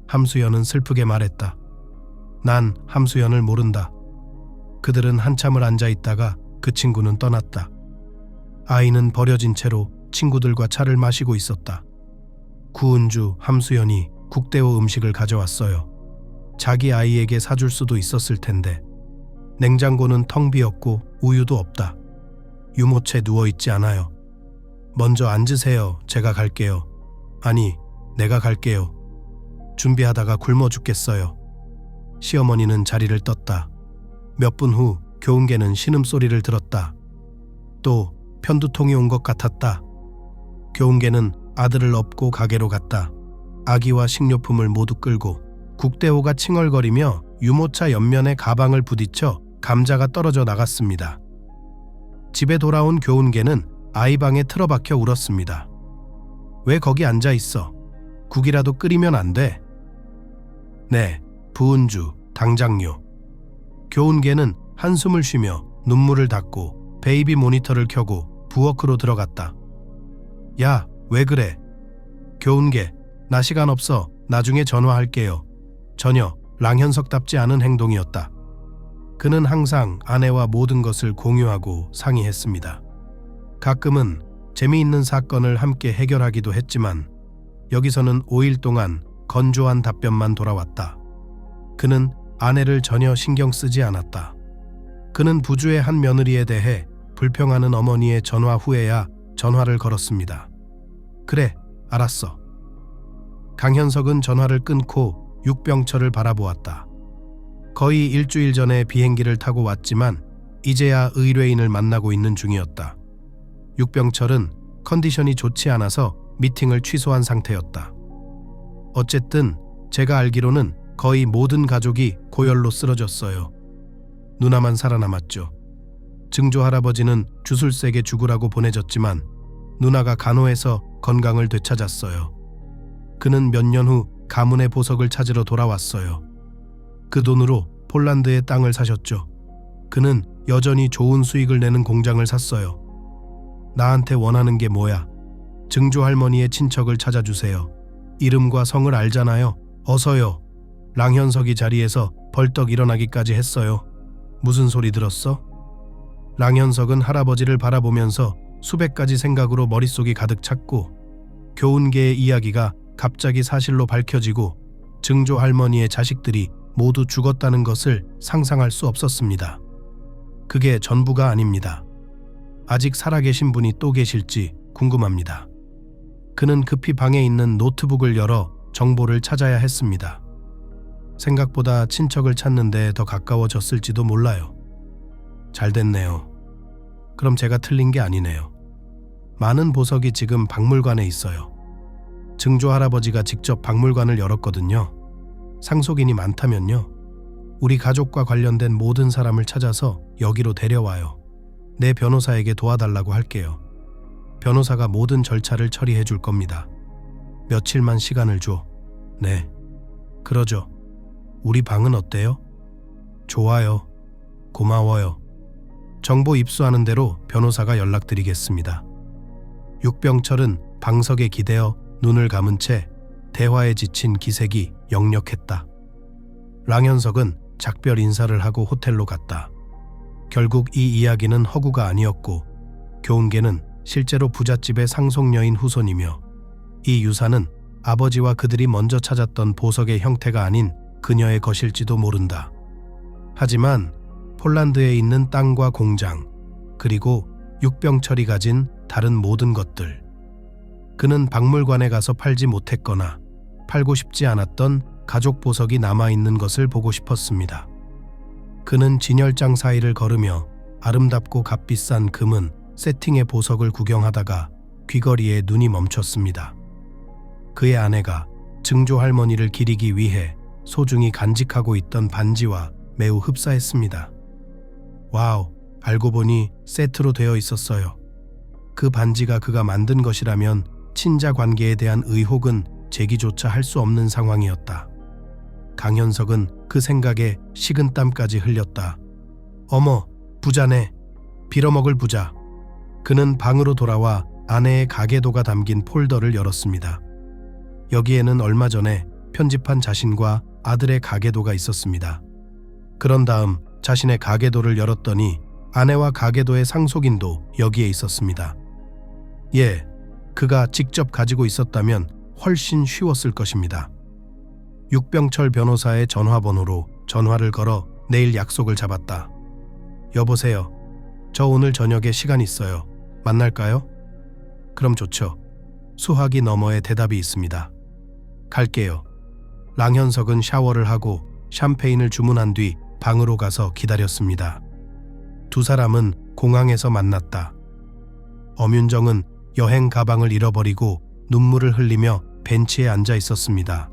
A: 함수연은 슬프게 말했다. 난 함수연을 모른다. 그들은 한참을 앉아있다가 그 친구는 떠났다. 아이는 버려진 채로 친구들과 차를 마시고 있었다. 구은주, 함수연이 국대호 음식을 가져왔어요. 자기 아이에게 사줄 수도 있었을 텐데 냉장고는 텅 비었고 우유도 없다. 유모차에 누워있지 않아요. 먼저 앉으세요. 제가 갈게요. 아니, 내가 갈게요. 준비하다가 굶어 죽겠어요. 시어머니는 자리를 떴다. 몇 분 후 교훈계는 신음소리를 들었다. 또 편두통이 온 것 같았다. 교훈계는 아들을 업고 가게로 갔다. 아기와 식료품을 모두 끌고 국대호가 칭얼거리며 유모차 옆면에 가방을 부딪혀 감자가 떨어져 나갔습니다. 집에 돌아온 교훈계는 아이 방에 틀어박혀 울었습니다. 왜 거기 앉아 있어? 국이라도 끓이면 안 돼? 네, 부은주, 당장요. 교훈계는 한숨을 쉬며 눈물을 닦고 베이비 모니터를 켜고 부엌으로 들어갔다. 야, 왜 그래? 교훈계, 나 시간 없어. 나중에 전화할게요. 전혀 랑현석답지 않은 행동이었다. 그는 항상 아내와 모든 것을 공유하고 상의했습니다. 가끔은 재미있는 사건을 함께 해결하기도 했지만 여기서는 5일 동안 건조한 답변만 돌아왔다. 그는 아내를 전혀 신경 쓰지 않았다. 그는 부주의 한 며느리에 대해 불평하는 어머니의 전화 후에야 전화를 걸었습니다. 그래, 알았어. 강현석은 전화를 끊고 육병철을 바라보았다. 거의 일주일 전에 비행기를 타고 왔지만 이제야 의뢰인을 만나고 있는 중이었다. 육병철은 컨디션이 좋지 않아서 미팅을 취소한 상태였다. 어쨌든 제가 알기로는 거의 모든 가족이 고열로 쓰러졌어요. 누나만 살아남았죠. 증조 할아버지는 주술세게 죽으라고 보내졌지만 누나가 간호해서 건강을 되찾았어요. 그는 몇 년 후 가문의 보석을 찾으러 돌아왔어요. 그 돈으로 폴란드의 땅을 사셨죠. 그는 여전히 좋은 수익을 내는 공장을 샀어요. 나한테 원하는 게 뭐야? 증조 할머니의 친척을 찾아주세요. 이름과 성을 알잖아요. 어서요. 랑현석이 자리에서 벌떡 일어나기까지 했어요. 무슨 소리 들었어? 랑현석은 할아버지를 바라보면서 수백 가지 생각으로 머릿속이 가득 찼고 교훈계의 이야기가 갑자기 사실로 밝혀지고 증조 할머니의 자식들이 모두 죽었다는 것을 상상할 수 없었습니다. 그게 전부가 아닙니다. 아직 살아계신 분이 또 계실지 궁금합니다. 그는 급히 방에 있는 노트북을 열어 정보를 찾아야 했습니다. 생각보다 친척을 찾는데 더 가까워졌을지도 몰라요. 잘 됐네요. 그럼 제가 틀린 게 아니네요. 많은 보석이 지금 박물관에 있어요. 증조 할아버지가 직접 박물관을 열었거든요. 상속인이 많다면요. 우리 가족과 관련된 모든 사람을 찾아서 여기로 데려와요. 내 변호사에게 도와달라고 할게요. 변호사가 모든 절차를 처리해 줄 겁니다. 며칠만 시간을 줘. 네. 그러죠. 우리 방은 어때요? 좋아요. 고마워요. 정보 입수하는 대로 변호사가 연락드리겠습니다. 육병철은 방석에 기대어 눈을 감은 채 대화에 지친 기색이 역력했다. 랑현석은 작별 인사를 하고 호텔로 갔다. 결국 이 이야기는 허구가 아니었고 교훈계는 실제로 부잣집의 상속녀인 후손이며 이 유산은 아버지와 그들이 먼저 찾았던 보석의 형태가 아닌 그녀의 것일지도 모른다. 하지만 폴란드에 있는 땅과 공장, 그리고 육병철이 가진 다른 모든 것들, 그는 박물관에 가서 팔지 못했거나 팔고 싶지 않았던 가족 보석이 남아있는 것을 보고 싶었습니다. 그는 진열장 사이를 걸으며 아름답고 값비싼 금은 세팅의 보석을 구경하다가 귀걸이에 눈이 멈췄습니다. 그의 아내가 증조 할머니를 기리기 위해 소중히 간직하고 있던 반지와 매우 흡사했습니다. 와우, 알고 보니 세트로 되어 있었어요. 그 반지가 그가 만든 것이라면 친자 관계에 대한 의혹은 제기조차 할 수 없는 상황이었다. 강현석은 그 생각에 식은땀까지 흘렸다. 어머, 부자네. 빌어먹을 부자. 그는 방으로 돌아와 아내의 가계도가 담긴 폴더를 열었습니다. 여기에는 얼마 전에 편집한 자신과 아들의 가계도가 있었습니다. 그런 다음 자신의 가계도를 열었더니 아내와 가계도의 상속인도 여기에 있었습니다. 예, 그가 직접 가지고 있었다면 훨씬 쉬웠을 것입니다. 육병철 변호사의 전화번호로 전화를 걸어 내일 약속을 잡았다. 여보세요. 저 오늘 저녁에 시간 있어요. 만날까요? 그럼 좋죠. 수화기 너머에 대답이 있습니다. 갈게요. 랑현석은 샤워를 하고 샴페인을 주문한 뒤 방으로 가서 기다렸습니다. 두 사람은 공항에서 만났다. 엄윤정은 여행 가방을 잃어버리고 눈물을 흘리며 벤치에 앉아 있었습니다.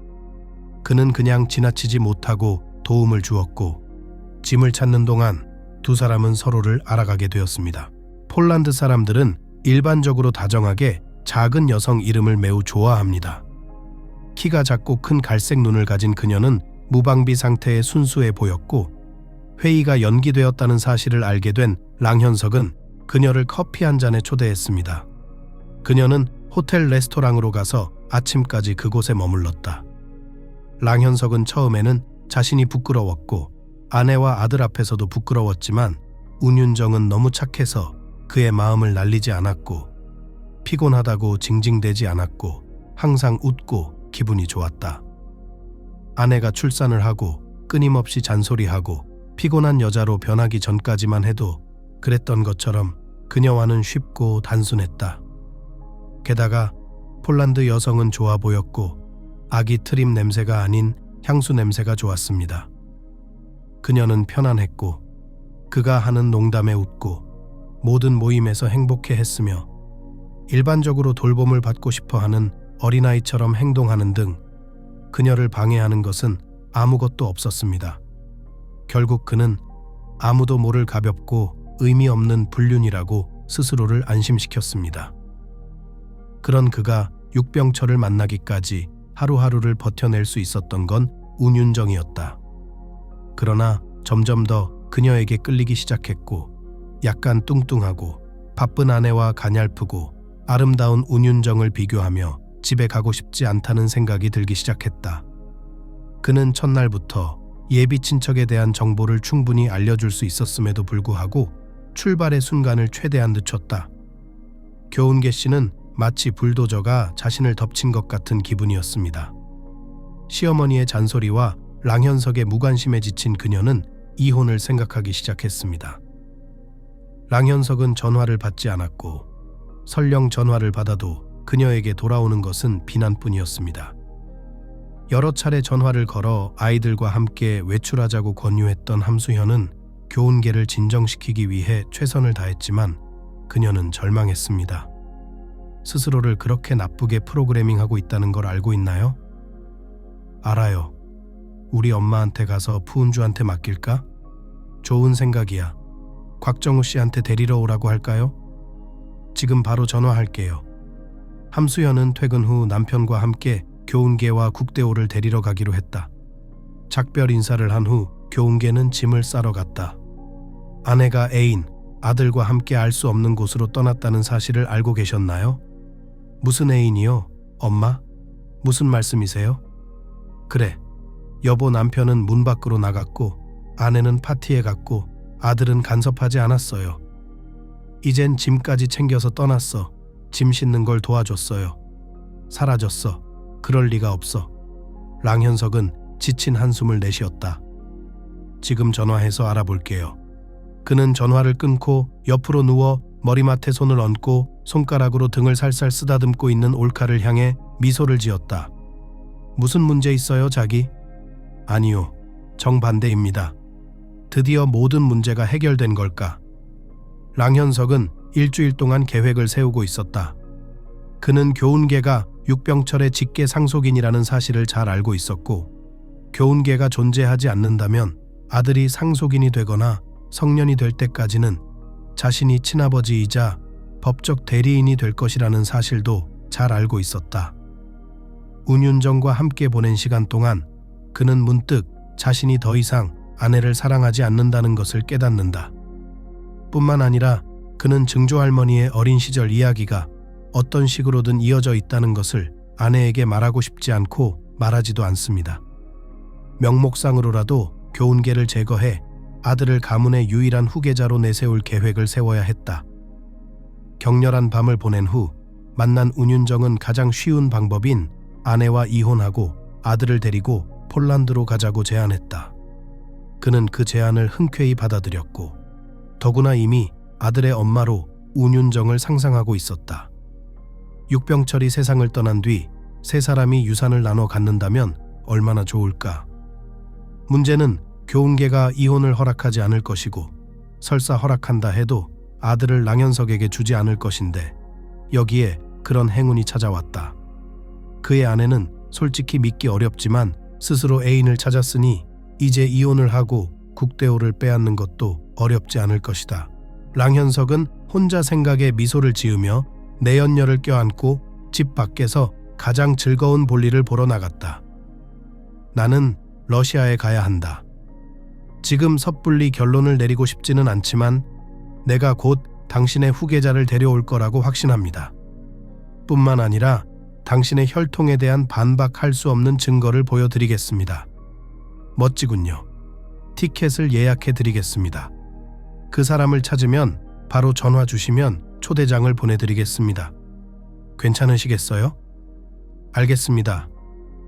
A: 그는 그냥 지나치지 못하고 도움을 주었고 짐을 찾는 동안 두 사람은 서로를 알아가게 되었습니다. 폴란드 사람들은 일반적으로 다정하게 작은 여성 이름을 매우 좋아합니다. 키가 작고 큰 갈색 눈을 가진 그녀는 무방비 상태에 순수해 보였고 회의가 연기되었다는 사실을 알게 된 랑현석은 그녀를 커피 한 잔에 초대했습니다. 그녀는 호텔 레스토랑으로 가서 아침까지 그곳에 머물렀다. 랑현석은 처음에는 자신이 부끄러웠고 아내와 아들 앞에서도 부끄러웠지만 운윤정은 너무 착해서 그의 마음을 날리지 않았고 피곤하다고 징징대지 않았고 항상 웃고 기분이 좋았다. 아내가 출산을 하고 끊임없이 잔소리하고 피곤한 여자로 변하기 전까지만 해도 그랬던 것처럼 그녀와는 쉽고 단순했다. 게다가 폴란드 여성은 좋아 보였고 아기 트림 냄새가 아닌 향수 냄새가 좋았습니다. 그녀는 편안했고 그가 하는 농담에 웃고 모든 모임에서 행복해했으며 일반적으로 돌봄을 받고 싶어하는 어린아이처럼 행동하는 등 그녀를 방해하는 것은 아무것도 없었습니다. 결국 그는 아무도 모를 가볍고 의미 없는 불륜이라고 스스로를 안심시켰습니다. 그런 그가 육병철을 만나기까지 하루하루를 버텨낼 수 있었던 건 운윤정이었다. 그러나 점점 더 그녀에게 끌리기 시작했고 약간 뚱뚱하고 바쁜 아내와 가냘프고 아름다운 운윤정을 비교하며 집에 가고 싶지 않다는 생각이 들기 시작했다. 그는 첫날부터 예비 친척에 대한 정보를 충분히 알려줄 수 있었음에도 불구하고 출발의 순간을 최대한 늦췄다. 교운계 씨는 마치 불도저가 자신을 덮친 것 같은 기분이었습니다. 시어머니의 잔소리와 랑현석의 무관심에 지친 그녀는 이혼을 생각하기 시작했습니다. 랑현석은 전화를 받지 않았고 설령 전화를 받아도 그녀에게 돌아오는 것은 비난뿐이었습니다. 여러 차례 전화를 걸어 아이들과 함께 외출하자고 권유했던 함수현은 교운계를 진정시키기 위해 최선을 다했지만 그녀는 절망했습니다. 스스로를 그렇게 나쁘게 프로그래밍하고 있다는 걸 알고 있나요? 알아요. 우리 엄마한테 가서 푸은주한테 맡길까? 좋은 생각이야. 곽정우 씨한테 데리러 오라고 할까요? 지금 바로 전화할게요. 함수현은 퇴근 후 남편과 함께 교운계와 국대호를 데리러 가기로 했다. 작별 인사를 한 후 교운계는 짐을 싸러 갔다. 아내가 애인, 아들과 함께 알 수 없는 곳으로 떠났다는 사실을 알고 계셨나요? 무슨 애인이요? 엄마? 무슨 말씀이세요? 그래, 여보 남편은 문 밖으로 나갔고 아내는 파티에 갔고 아들은 간섭하지 않았어요. 이젠 짐까지 챙겨서 떠났어. 짐 싣는 걸 도와줬어요. 사라졌어. 그럴 리가 없어. 랑현석은 지친 한숨을 내쉬었다. 지금 전화해서 알아볼게요. 그는 전화를 끊고 옆으로 누워 머리맡에 손을 얹고 손가락으로 등을 살살 쓰다듬고 있는 올카를 향해 미소를 지었다. 무슨 문제 있어요, 자기? 아니요, 정반대입니다. 드디어 모든 문제가 해결된 걸까? 랑현석은 일주일 동안 계획을 세우고 있었다. 그는 교운계가 육병철의 직계 상속인이라는 사실을 잘 알고 있었고 교훈계가 존재하지 않는다면 아들이 상속인이 되거나 성년이 될 때까지는 자신이 친아버지이자 법적 대리인이 될 것이라는 사실도 잘 알고 있었다. 운윤정과 함께 보낸 시간 동안 그는 문득 자신이 더 이상 아내를 사랑하지 않는다는 것을 깨닫는다. 뿐만 아니라 그는 증조할머니의 어린 시절 이야기가 어떤 식으로든 이어져 있다는 것을 아내에게 말하고 싶지 않고 말하지도 않습니다. 명목상으로라도 교훈계를 제거해 아들을 가문의 유일한 후계자로 내세울 계획을 세워야 했다. 격렬한 밤을 보낸 후 만난 운윤정은 가장 쉬운 방법인 아내와 이혼하고 아들을 데리고 폴란드로 가자고 제안했다. 그는 그 제안을 흔쾌히 받아들였고 더구나 이미 아들의 엄마로 운윤정을 상상하고 있었다. 육병철이 세상을 떠난 뒤 세 사람이 유산을 나눠 갖는다면 얼마나 좋을까. 문제는 교훈계가 이혼을 허락하지 않을 것이고 설사 허락한다 해도 아들을 랑현석에게 주지 않을 것인데 여기에 그런 행운이 찾아왔다. 그의 아내는 솔직히 믿기 어렵지만 스스로 애인을 찾았으니 이제 이혼을 하고 국대호를 빼앗는 것도 어렵지 않을 것이다. 랑현석은 혼자 생각에 미소를 지으며 내연녀를 껴안고 집 밖에서 가장 즐거운 볼일을 보러 나갔다. 나는 러시아에 가야 한다. 지금 섣불리 결론을 내리고 싶지는 않지만 내가 곧 당신의 후계자를 데려올 거라고 확신합니다. 뿐만 아니라 당신의 혈통에 대한 반박할 수 없는 증거를 보여드리겠습니다. 멋지군요. 티켓을 예약해 드리겠습니다. 그 사람을 찾으면 바로 전화 주시면 초대장을 보내드리겠습니다. 괜찮으시겠어요? 알겠습니다.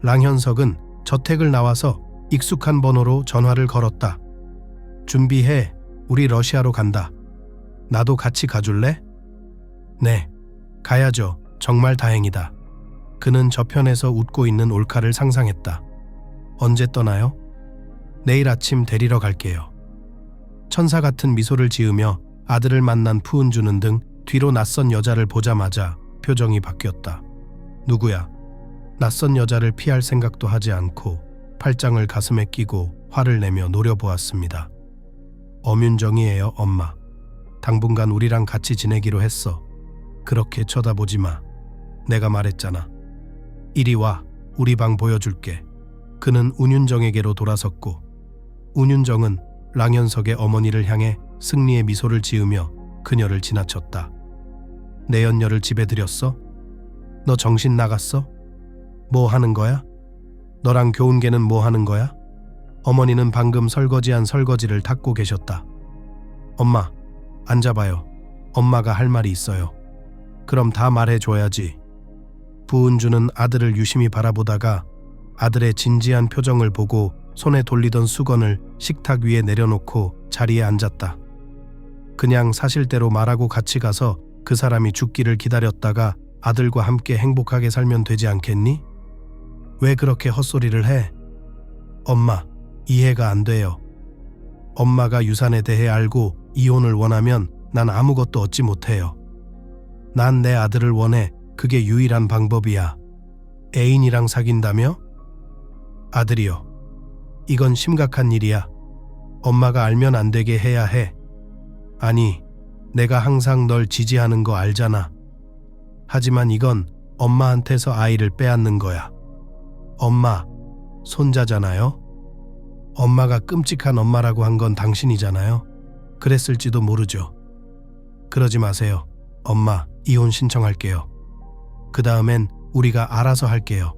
A: 랑현석은 저택을 나와서 익숙한 번호로 전화를 걸었다. 준비해. 우리 러시아로 간다. 나도 같이 가줄래? 네, 가야죠. 정말 다행이다. 그는 저편에서 웃고 있는 올카를 상상했다. 언제 떠나요? 내일 아침 데리러 갈게요. 천사 같은 미소를 지으며 아들을 만난 푸은주는 등 뒤로 낯선 여자를 보자마자 표정이 바뀌었다. 누구야? 낯선 여자를 피할 생각도 하지 않고 팔짱을 가슴에 끼고 화를 내며 노려보았습니다. 엄윤정이에요, 엄마. 당분간 우리랑 같이 지내기로 했어. 그렇게 쳐다보지 마. 내가 말했잖아. 이리 와, 우리 방 보여줄게. 그는 운윤정에게로 돌아섰고 운윤정은 랑현석의 어머니를 향해 승리의 미소를 지으며 그녀를 지나쳤다. 내연녀를 집에 들였어? 너 정신 나갔어? 뭐 하는 거야? 너랑 교훈계는 뭐 하는 거야? 어머니는 방금 설거지한 설거지를 닦고 계셨다. 엄마, 앉아봐요. 엄마가 할 말이 있어요. 그럼 다 말해줘야지. 부은주는 아들을 유심히 바라보다가 아들의 진지한 표정을 보고 손에 돌리던 수건을 식탁 위에 내려놓고 자리에 앉았다. 그냥 사실대로 말하고 같이 가서 그 사람이 죽기를 기다렸다가 아들과 함께 행복하게 살면 되지 않겠니? 왜 그렇게 헛소리를 해? 엄마, 이해가 안 돼요. 엄마가 유산에 대해 알고 이혼을 원하면 난 아무것도 얻지 못해요. 난 내 아들을 원해. 그게 유일한 방법이야. 애인이랑 사귄다며? 아들이요. 이건 심각한 일이야. 엄마가 알면 안 되게 해야 해. 아니, 내가 항상 널 지지하는 거 알잖아. 하지만 이건 엄마한테서 아이를 빼앗는 거야. 엄마, 손자잖아요? 엄마가 끔찍한 엄마라고 한 건 당신이잖아요. 그랬을지도 모르죠. 그러지 마세요. 엄마, 이혼 신청할게요. 그 다음엔 우리가 알아서 할게요.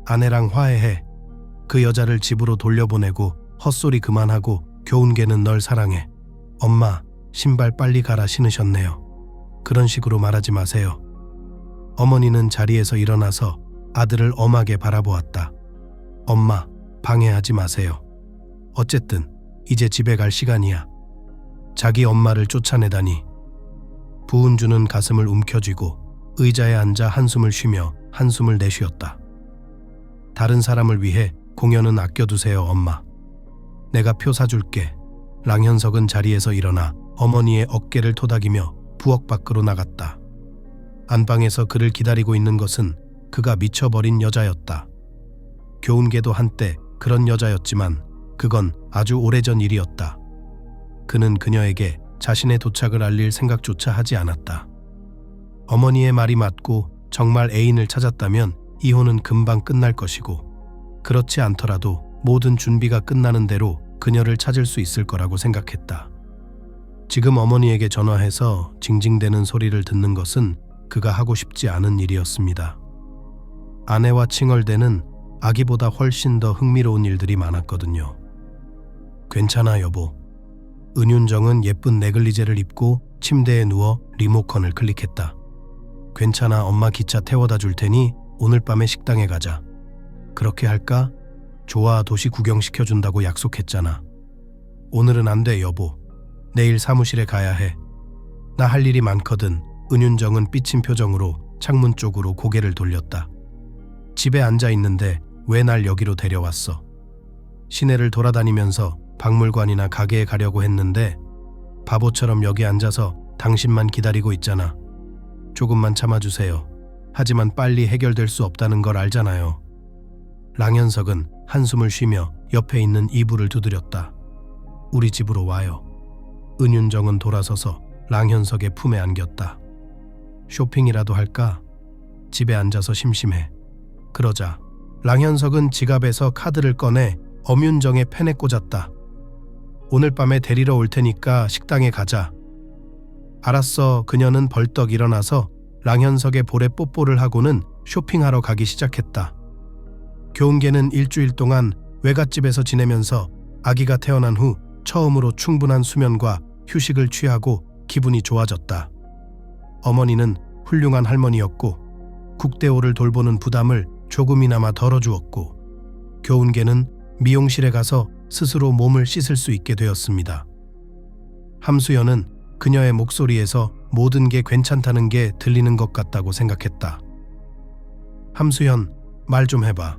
A: 아내랑 화해해. 그 여자를 집으로 돌려보내고 헛소리 그만하고 교훈계는 널 사랑해. 엄마, 신발 빨리 갈아 신으셨네요. 그런 식으로 말하지 마세요. 어머니는 자리에서 일어나서 아들을 엄하게 바라보았다. 엄마, 방해하지 마세요. 어쨌든 이제 집에 갈 시간이야. 자기 엄마를 쫓아내다니. 부은주는 가슴을 움켜쥐고 의자에 앉아 한숨을 쉬며 한숨을 내쉬었다. 다른 사람을 위해 공연은 아껴두세요, 엄마. 내가 표 사줄게. 랑현석은 자리에서 일어나 어머니의 어깨를 토닥이며 부엌 밖으로 나갔다. 안방에서 그를 기다리고 있는 것은 그가 미쳐버린 여자였다. 교훈계도 한때 그런 여자였지만 그건 아주 오래전 일이었다. 그는 그녀에게 자신의 도착을 알릴 생각조차 하지 않았다. 어머니의 말이 맞고 정말 애인을 찾았다면 이혼은 금방 끝날 것이고, 그렇지 않더라도 모든 준비가 끝나는 대로 그녀를 찾을 수 있을 거라고 생각했다. 지금 어머니에게 전화해서 징징대는 소리를 듣는 것은 그가 하고 싶지 않은 일이었습니다. 아내와 칭얼대는 아기보다 훨씬 더 흥미로운 일들이 많았거든요. 괜찮아 여보. 은윤정은 예쁜 네글리제를 입고 침대에 누워 리모컨을 클릭했다. 괜찮아, 엄마 기차 태워다 줄 테니 오늘 밤에 식당에 가자. 그렇게 할까? 좋아, 도시 구경시켜준다고 약속했잖아. 오늘은 안 돼 여보. 내일 사무실에 가야 해. 나 할 일이 많거든. 은윤정은 삐친 표정으로 창문 쪽으로 고개를 돌렸다. 집에 앉아 있는데 왜 날 여기로 데려왔어? 시내를 돌아다니면서 박물관이나 가게에 가려고 했는데 바보처럼 여기 앉아서 당신만 기다리고 있잖아. 조금만 참아주세요. 하지만 빨리 해결될 수 없다는 걸 알잖아요. 랑현석은 한숨을 쉬며 옆에 있는 이불을 두드렸다. 우리 집으로 와요. 은윤정은 돌아서서 랑현석의 품에 안겼다. 쇼핑이라도 할까? 집에 앉아서 심심해. 그러자. 랑현석은 지갑에서 카드를 꺼내 엄윤정의 펜에 꽂았다. 오늘 밤에 데리러 올 테니까 식당에 가자. 알았어. 그녀는 벌떡 일어나서 랑현석의 볼에 뽀뽀를 하고는 쇼핑하러 가기 시작했다. 교훈계는 일주일 동안 외갓집에서 지내면서 아기가 태어난 후 처음으로 충분한 수면과 휴식을 취하고 기분이 좋아졌다. 어머니는 훌륭한 할머니였고 국대호를 돌보는 부담을 조금이나마 덜어주었고, 교훈계는 미용실에 가서 스스로 몸을 씻을 수 있게 되었습니다. 함수연은 그녀의 목소리에서 모든 게 괜찮다는 게 들리는 것 같다고 생각했다. 함수연, 말 좀 해봐.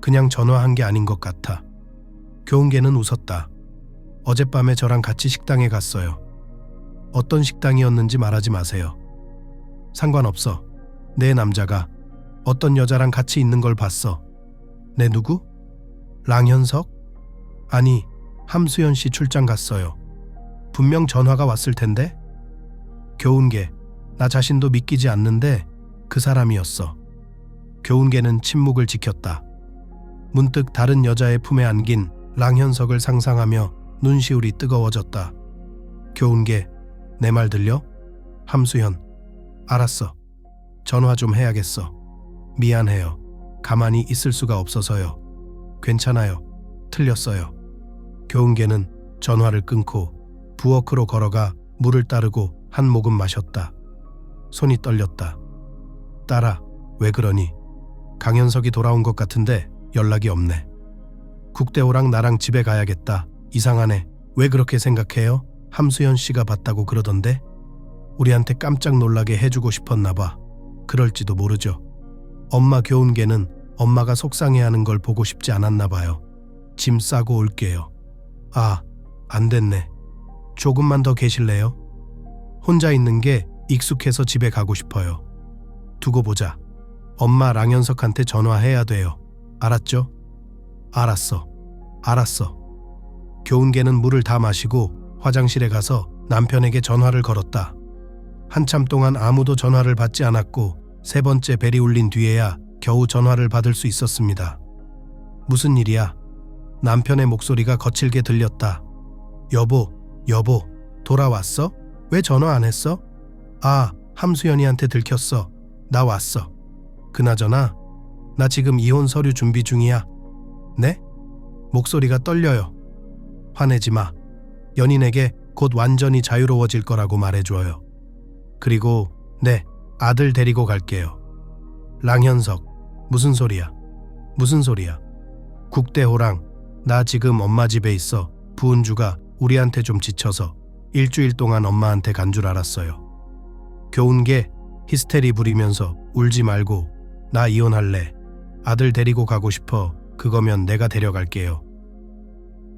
A: 그냥 전화한 게 아닌 것 같아. 교훈계는 웃었다. 어젯밤에 저랑 같이 식당에 갔어요. 어떤 식당이었는지 말하지 마세요. 상관없어. 내 남자가 어떤 여자랑 같이 있는 걸 봤어. 내 누구? 랑현석? 아니, 함수연 씨 출장 갔어요. 분명 전화가 왔을 텐데? 교훈계, 나 자신도 믿기지 않는데 그 사람이었어. 교훈계는 침묵을 지켰다. 문득 다른 여자의 품에 안긴 랑현석을 상상하며 눈시울이 뜨거워졌다. 교훈계, 내 말 들려? 함수연, 알았어. 전화 좀 해야겠어. 미안해요. 가만히 있을 수가 없어서요. 괜찮아요. 틀렸어요. 교훈계는 전화를 끊고 부엌으로 걸어가 물을 따르고 한 모금 마셨다. 손이 떨렸다. 딸아, 왜 그러니? 강현석이 돌아온 것 같은데 연락이 없네. 국대호랑 나랑 집에 가야겠다. 이상하네. 왜 그렇게 생각해요? 함수연 씨가 봤다고 그러던데? 우리한테 깜짝 놀라게 해주고 싶었나 봐. 그럴지도 모르죠. 엄마. 교훈계는 엄마가 속상해하는 걸 보고 싶지 않았나 봐요. 짐 싸고 올게요. 아, 안 됐네. 조금만 더 계실래요? 혼자 있는 게 익숙해서 집에 가고 싶어요. 두고 보자. 엄마, 랑현석한테 전화해야 돼요. 알았죠? 알았어. 교훈계는 물을 다 마시고 화장실에 가서 남편에게 전화를 걸었다. 한참 동안 아무도 전화를 받지 않았고 세 번째 벨이 울린 뒤에야 겨우 전화를 받을 수 있었습니다. 무슨 일이야? 남편의 목소리가 거칠게 들렸다. 여보, 돌아왔어? 왜 전화 안 했어? 아, 함수연이한테 들켰어. 나 왔어. 그나저나 나 지금 이혼 서류 준비 중이야. 네? 목소리가 떨려요. 화내지 마. 연인에게 곧 완전히 자유로워질 거라고 말해줘요. 그리고 네, 아들 데리고 갈게요. 랑현석, 무슨 소리야? 국대호랑 나 지금 엄마 집에 있어. 부은주가 우리한테 좀 지쳐서 일주일 동안 엄마한테 간 줄 알았어요. 교훈계 히스테리 부리면서 울지 말고 나 이혼할래. 아들 데리고 가고 싶어. 그거면 내가 데려갈게요.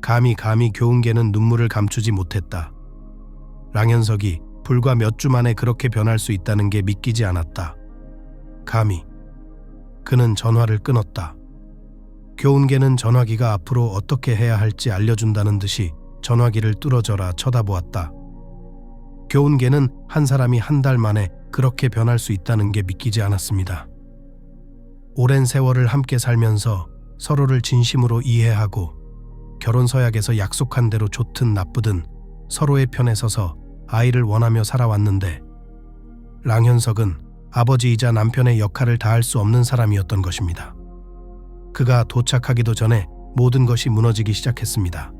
A: 감히 교훈계는 눈물을 감추지 못했다. 랑현석이 불과 몇 주 만에 그렇게 변할 수 있다는 게 믿기지 않았다. 감히. 그는 전화를 끊었다. 교운계는 전화기가 앞으로 어떻게 해야 할지 알려준다는 듯이 전화기를 뚫어져라 쳐다보았다. 교운계는 한 사람이 한 달 만에 그렇게 변할 수 있다는 게 믿기지 않았습니다. 오랜 세월을 함께 살면서 서로를 진심으로 이해하고 결혼 서약에서 약속한 대로 좋든 나쁘든 서로의 편에 서서 아이를 원하며 살아왔는데 랑현석은 아버지이자 남편의 역할을 다할 수 없는 사람이었던 것입니다. 그가 도착하기도 전에 모든 것이 무너지기 시작했습니다.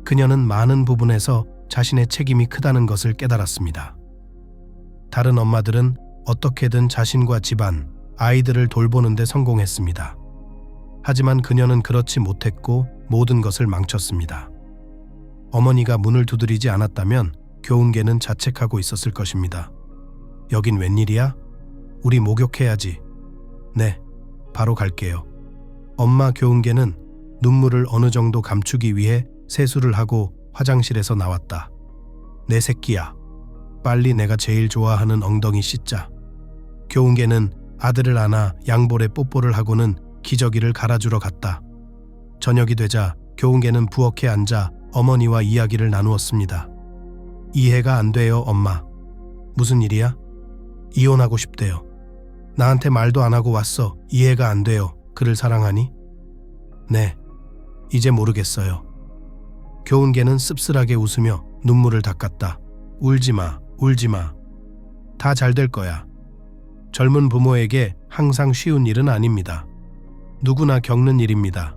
A: 그녀는 많은 부분에서 자신의 책임이 크다는 것을 깨달았습니다. 다른 엄마들은 어떻게든 자신과 집안, 아이들을 돌보는 데 성공했습니다. 하지만 그녀는 그렇지 못했고 모든 것을 망쳤습니다. 어머니가 문을 두드리지 않았다면 교운계는 자책하고 있었을 것입니다. 여긴 웬일이야? 우리 목욕해야지. 네, 바로 갈게요. 엄마 교운계는 눈물을 어느 정도 감추기 위해 세수를 하고 화장실에서 나왔다. 내 새끼야. 빨리 내가 제일 좋아하는 엉덩이 씻자. 교운계는 아들을 안아 양볼에 뽀뽀를 하고는 기저귀를 갈아주러 갔다. 저녁이 되자 교운계는 부엌에 앉아 어머니와 이야기를 나누었습니다. 이해가 안 돼요, 엄마. 무슨 일이야? 이혼하고 싶대요. 나한테 말도 안 하고 왔어. 이해가 안 돼요. 그를 사랑하니? 네, 이제 모르겠어요. 교운계는 씁쓸하게 웃으며 눈물을 닦았다. 울지 마, 울지 마. 다 잘 될 거야. 젊은 부모에게 항상 쉬운 일은 아닙니다. 누구나 겪는 일입니다.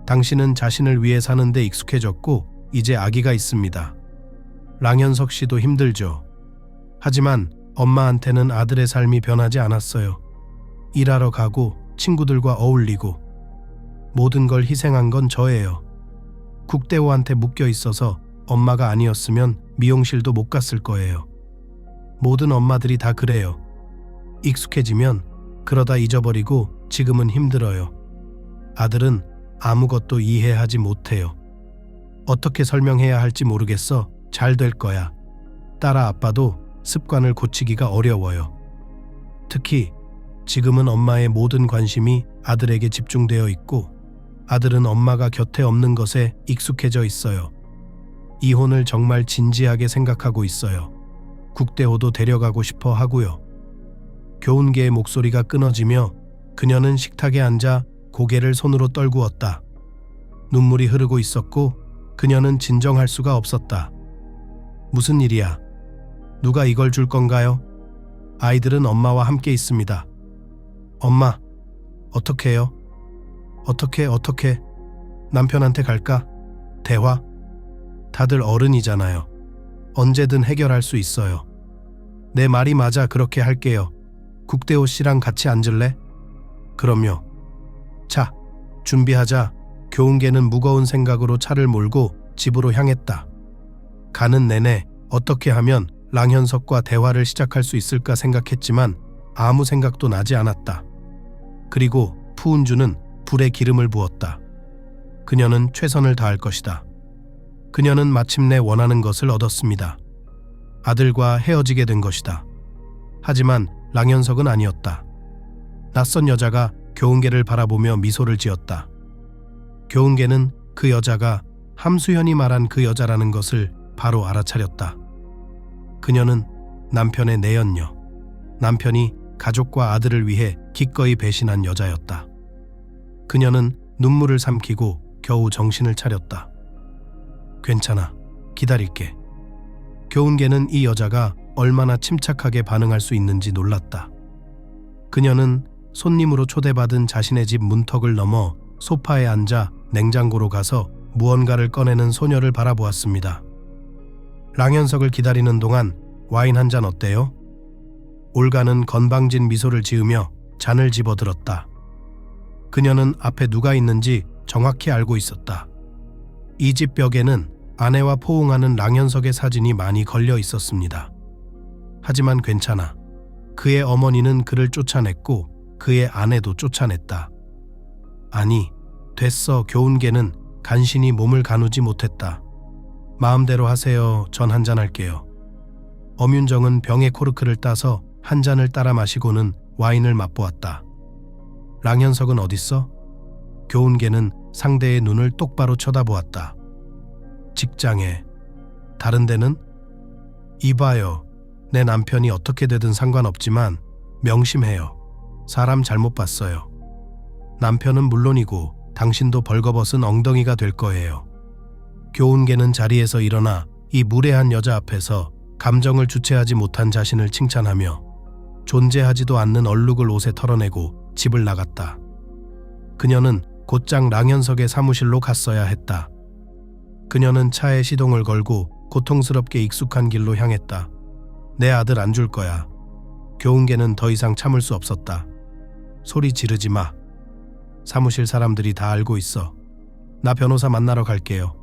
A: 당신은 자신을 위해 사는데 익숙해졌고 이제 아기가 있습니다. 랑현석 씨도 힘들죠. 하지만 엄마한테는 아들의 삶이 변하지 않았어요. 일하러 가고 친구들과 어울리고 모든 걸 희생한 건 저예요. 국대호한테 묶여 있어서 엄마가 아니었으면 미용실도 못 갔을 거예요. 모든 엄마들이 다 그래요. 익숙해지면 그러다 잊어버리고 지금은 힘들어요. 아들은 아무것도 이해하지 못해요. 어떻게 설명해야 할지 모르겠어. 잘 될 거야. 딸아, 아빠도 습관을 고치기가 어려워요. 특히 지금은 엄마의 모든 관심이 아들에게 집중되어 있고 아들은 엄마가 곁에 없는 것에 익숙해져 있어요. 이혼을 정말 진지하게 생각하고 있어요. 국대호도 데려가고 싶어 하고요. 교운계의 목소리가 끊어지며 그녀는 식탁에 앉아 고개를 손으로 떨구었다. 눈물이 흐르고 있었고 그녀는 진정할 수가 없었다. 무슨 일이야? 누가 이걸 줄 건가요? 아이들은 엄마와 함께 있습니다. 엄마, 어떻게 해요? 어떻게? 남편한테 갈까? 대화? 다들 어른이잖아요. 언제든 해결할 수 있어요. 내 말이 맞아. 그렇게 할게요. 국대호 씨랑 같이 앉을래? 그럼요. 자, 준비하자. 교운계는 무거운 생각으로 차를 몰고 집으로 향했다. 가는 내내 어떻게 하면 랑현석과 대화를 시작할 수 있을까 생각했지만 아무 생각도 나지 않았다. 그리고 푸은주는 불에 기름을 부었다. 그녀는 최선을 다할 것이다. 그녀는 마침내 원하는 것을 얻었습니다. 아들과 헤어지게 된 것이다. 하지만 랑현석은 아니었다. 낯선 여자가 교운계를 바라보며 미소를 지었다. 교운계는 그 여자가 함수현이 말한 그 여자라는 것을 바로 알아차렸다. 그녀는 남편의 내연녀, 남편이 가족과 아들을 위해 기꺼이 배신한 여자였다. 그녀는 눈물을 삼키고 겨우 정신을 차렸다. 괜찮아, 기다릴게. 교운계는 이 여자가 얼마나 침착하게 반응할 수 있는지 놀랐다. 그녀는 손님으로 초대받은 자신의 집 문턱을 넘어 소파에 앉아 냉장고로 가서 무언가를 꺼내는 소녀를 바라보았습니다. 랑현석을 기다리는 동안 와인 한 잔 어때요? 올가는 건방진 미소를 지으며 잔을 집어들었다. 그녀는 앞에 누가 있는지 정확히 알고 있었다. 이 집 벽에는 아내와 포옹하는 랑현석의 사진이 많이 걸려 있었습니다. 하지만 괜찮아. 그의 어머니는 그를 쫓아냈고 그의 아내도 쫓아냈다. 아니, 됐어. 교운계는 간신히 몸을 가누지 못했다. 마음대로 하세요. 전 한잔 할게요. 엄윤정은 병에 코르크를 따서 한 잔을 따라 마시고는 와인을 맛보았다. 랑현석은 어딨어? 교훈계는 상대의 눈을 똑바로 쳐다보았다. 직장에, 다른 데는? 이봐요. 내 남편이 어떻게 되든 상관없지만 명심해요. 사람 잘못 봤어요. 남편은 물론이고 당신도 벌거벗은 엉덩이가 될 거예요. 교훈계는 자리에서 일어나 이 무례한 여자 앞에서 감정을 주체하지 못한 자신을 칭찬하며 존재하지도 않는 얼룩을 옷에 털어내고 집을 나갔다. 그녀는 곧장 랑현석의 사무실로 갔어야 했다. 그녀는 차에 시동을 걸고 고통스럽게 익숙한 길로 향했다. 내 아들 안 줄 거야. 교훈계는 더 이상 참을 수 없었다. 소리 지르지 마. 사무실 사람들이 다 알고 있어. 나 변호사 만나러 갈게요.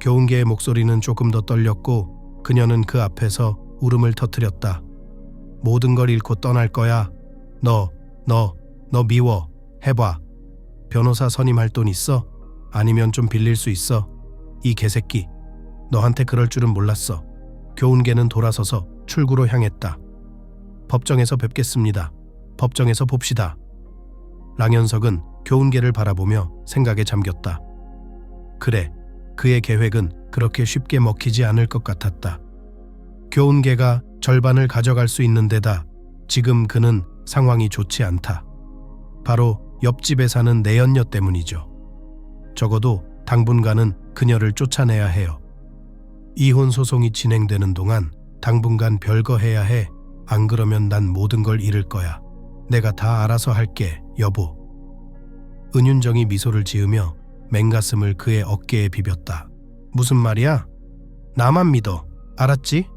A: 교훈계의 목소리는 조금 더 떨렸고 그녀는 그 앞에서 울음을 터뜨렸다. 모든 걸 잃고 떠날 거야. 너 미워. 해봐. 변호사 선임할 돈 있어? 아니면 좀 빌릴 수 있어? 이 개새끼. 너한테 그럴 줄은 몰랐어. 교훈계는 돌아서서 출구로 향했다. 법정에서 뵙겠습니다. 법정에서 봅시다. 랑현석은 교훈계를 바라보며 생각에 잠겼다. 그래, 그의 계획은 그렇게 쉽게 먹히지 않을 것 같았다. 교훈계가 절반을 가져갈 수 있는 데다 지금 그는 상황이 좋지 않다. 바로 옆집에 사는 내연녀 때문이죠. 적어도 당분간은 그녀를 쫓아내야 해요. 이혼 소송이 진행되는 동안 당분간 별거 해야 해. 안 그러면 난 모든 걸 잃을 거야. 내가 다 알아서 할게, 여보. 은윤정이 미소를 지으며 맹가슴을 그의 어깨에 비볐다. 무슨 말이야? 나만 믿어. 알았지?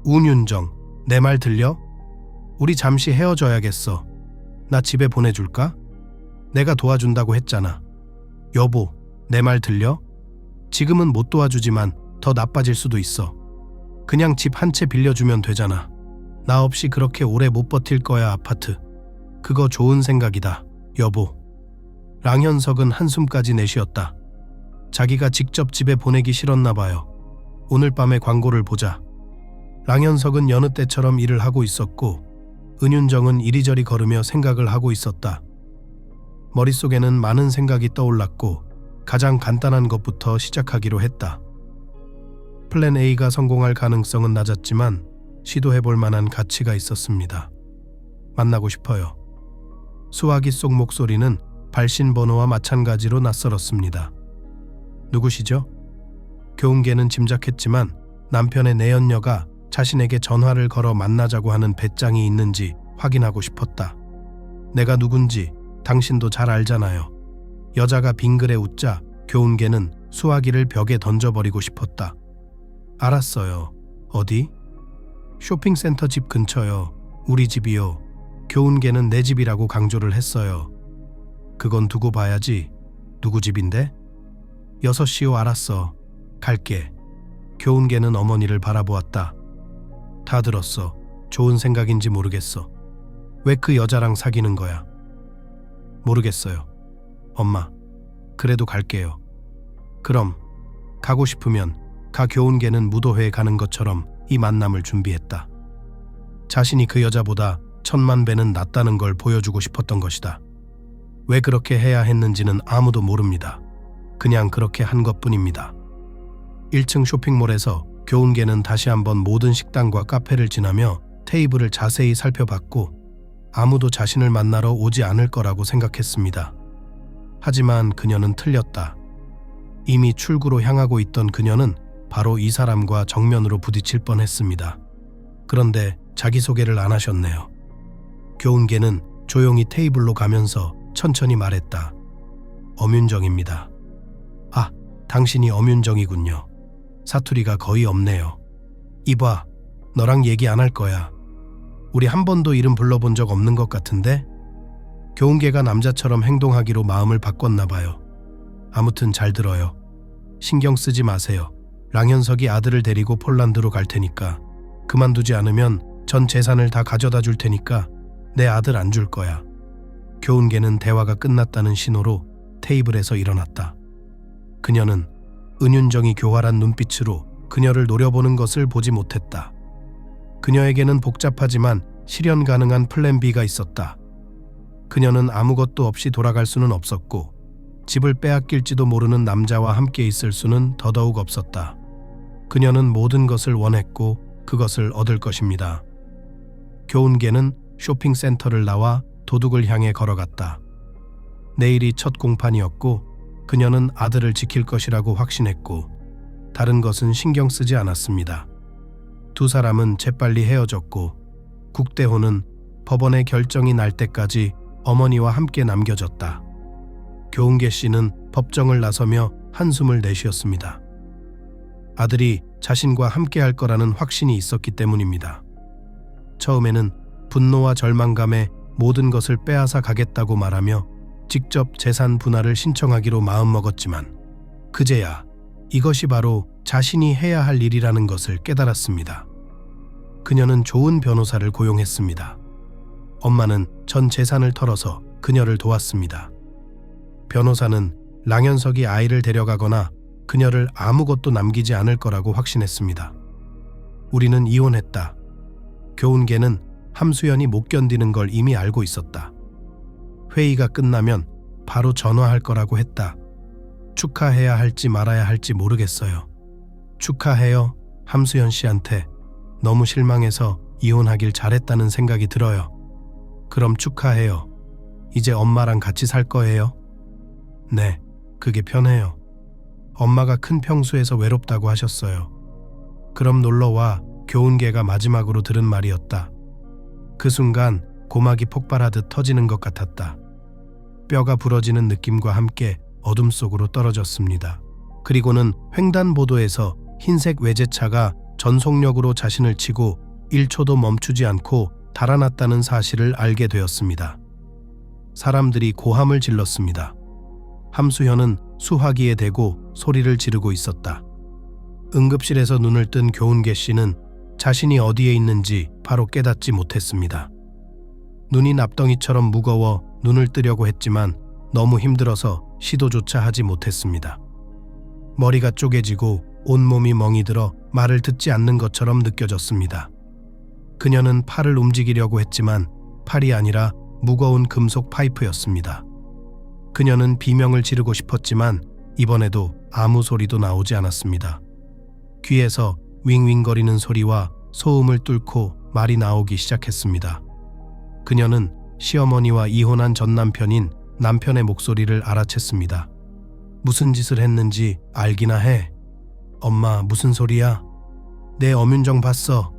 A: 운윤정, 내 말 들려? 우리 잠시 헤어져야겠어. 나 집에 보내줄까? 내가 도와준다고 했잖아. 여보, 내 말 들려? 지금은 못 도와주지만 더 나빠질 수도 있어. 그냥 집 한 채 빌려주면 되잖아. 나 없이 그렇게 오래 못 버틸 거야, 아파트. 그거 좋은 생각이다, 여보. 랑현석은 한숨까지 내쉬었다. 자기가 직접 집에 보내기 싫었나 봐요. 오늘 밤에 광고를 보자. 랑현석은 여느 때처럼 일을 하고 있었고 은윤정은 이리저리 걸으며 생각을 하고 있었다. 머릿속에는 많은 생각이 떠올랐고 가장 간단한 것부터 시작하기로 했다. 플랜 A가 성공할 가능성은 낮았지만 시도해볼 만한 가치가 있었습니다. 만나고 싶어요. 수화기 속 목소리는 발신 번호와 마찬가지로 낯설었습니다. 누구시죠? 교훈계는 짐작했지만 남편의 내연녀가 자신에게 전화를 걸어 만나자고 하는 배짱이 있는지 확인하고 싶었다. 내가 누군지 당신도 잘 알잖아요. 여자가 빙그레 웃자 교훈계는 수화기를 벽에 던져버리고 싶었다. 알았어요. 어디? 쇼핑센터 집 근처요. 우리 집이요. 교훈계는 내 집이라고 강조를 했어요. 그건 두고 봐야지. 누구 집인데? 6시요. 알았어. 갈게. 교훈계는 어머니를 바라보았다. 다 들었어. 좋은 생각인지 모르겠어. 왜 그 여자랑 사귀는 거야? 모르겠어요. 엄마, 그래도 갈게요. 그럼 가고 싶으면 가. 교훈계는 무도회에 가는 것처럼 이 만남을 준비했다. 자신이 그 여자보다 1000만 배는 낫다는 걸 보여주고 싶었던 것이다. 왜 그렇게 해야 했는지는 아무도 모릅니다. 그냥 그렇게 한 것뿐입니다. 1층 쇼핑몰에서 교훈계는 다시 한번 모든 식당과 카페를 지나며 테이블을 자세히 살펴봤고 아무도 자신을 만나러 오지 않을 거라고 생각했습니다. 하지만 그녀는 틀렸다. 이미 출구로 향하고 있던 그녀는 바로 이 사람과 정면으로 부딪힐 뻔했습니다. 그런데 자기소개를 안 하셨네요. 교훈계는 조용히 테이블로 가면서 천천히 말했다. 엄윤정입니다. 아, 당신이 엄윤정이군요. 사투리가 거의 없네요. 이봐, 너랑 얘기 안 할 거야. 우리 한 번도 이름 불러본 적 없는 것 같은데? 교훈계가 남자처럼 행동하기로 마음을 바꿨나 봐요. 아무튼 잘 들어요. 신경 쓰지 마세요. 랑현석이 아들을 데리고 폴란드로 갈 테니까. 그만두지 않으면 전 재산을 다 가져다 줄 테니까 내 아들 안 줄 거야. 교훈계는 대화가 끝났다는 신호로 테이블에서 일어났다. 그녀는 은윤정이 교활한 눈빛으로 그녀를 노려보는 것을 보지 못했다. 그녀에게는 복잡하지만 실현 가능한 플랜 B가 있었다. 그녀는 아무것도 없이 돌아갈 수는 없었고 집을 빼앗길지도 모르는 남자와 함께 있을 수는 더더욱 없었다. 그녀는 모든 것을 원했고 그것을 얻을 것입니다. 교훈계는 쇼핑센터를 나와 도둑을 향해 걸어갔다. 내일이 첫 공판이었고 그녀는 아들을 지킬 것이라고 확신했고 다른 것은 신경 쓰지 않았습니다. 두 사람은 재빨리 헤어졌고 국대호는 법원의 결정이 날 때까지 어머니와 함께 남겨졌다. 교훈계 씨는 법정을 나서며 한숨을 내쉬었습니다. 아들이 자신과 함께 할 거라는 확신이 있었기 때문입니다. 처음에는 분노와 절망감에 모든 것을 빼앗아 가겠다고 말하며 직접 재산 분할을 신청하기로 마음먹었지만 그제야 이것이 바로 자신이 해야 할 일이라는 것을 깨달았습니다. 그녀는 좋은 변호사를 고용했습니다. 엄마는 전 재산을 털어서 그녀를 도왔습니다. 변호사는 랑현석이 아이를 데려가거나 그녀를 아무것도 남기지 않을 거라고 확신했습니다. 우리는 이혼했다. 교훈계는 함수연이 못 견디는 걸 이미 알고 있었다. 회의가 끝나면 바로 전화할 거라고 했다. 축하해야 할지 말아야 할지 모르겠어요. 축하해요. 함수연 씨한테 너무 실망해서 이혼하길 잘했다는 생각이 들어요. 그럼 축하해요. 이제 엄마랑 같이 살 거예요? 네, 그게 편해요. 엄마가 큰 평수에서 외롭다고 하셨어요. 그럼 놀러와. 교훈계가 마지막으로 들은 말이었다. 그 순간 고막이 폭발하듯 터지는 것 같았다. 뼈가 부러지는 느낌과 함께 어둠 속으로 떨어졌습니다. 그리고는 횡단보도에서 흰색 외제차가 전속력으로 자신을 치고 1초도 멈추지 않고 달아났다는 사실을 알게 되었습니다. 사람들이 고함을 질렀습니다. 함수현은 수화기에 대고 소리를 지르고 있었다. 응급실에서 눈을 뜬 교훈계 씨는 자신이 어디에 있는지 바로 깨닫지 못했습니다. 눈이 납덩이처럼 무거워 눈을 뜨려고 했지만 너무 힘들어서 시도조차 하지 못했습니다. 머리가 쪼개지고 온몸이 멍이 들어 말을 듣지 않는 것처럼 느껴졌습니다. 그녀는 팔을 움직이려고 했지만 팔이 아니라 무거운 금속 파이프였습니다. 그녀는 비명을 지르고 싶었지만 이번에도 아무 소리도 나오지 않았습니다. 귀에서 윙윙거리는 소리와 소음을 뚫고 말이 나오기 시작했습니다. 그녀는 시어머니와 이혼한 전 남편인 남편의 목소리를 알아챘습니다. 무슨 짓을 했는지 알기나 해. 엄마, 무슨 소리야? 내 엄윤정 봤어.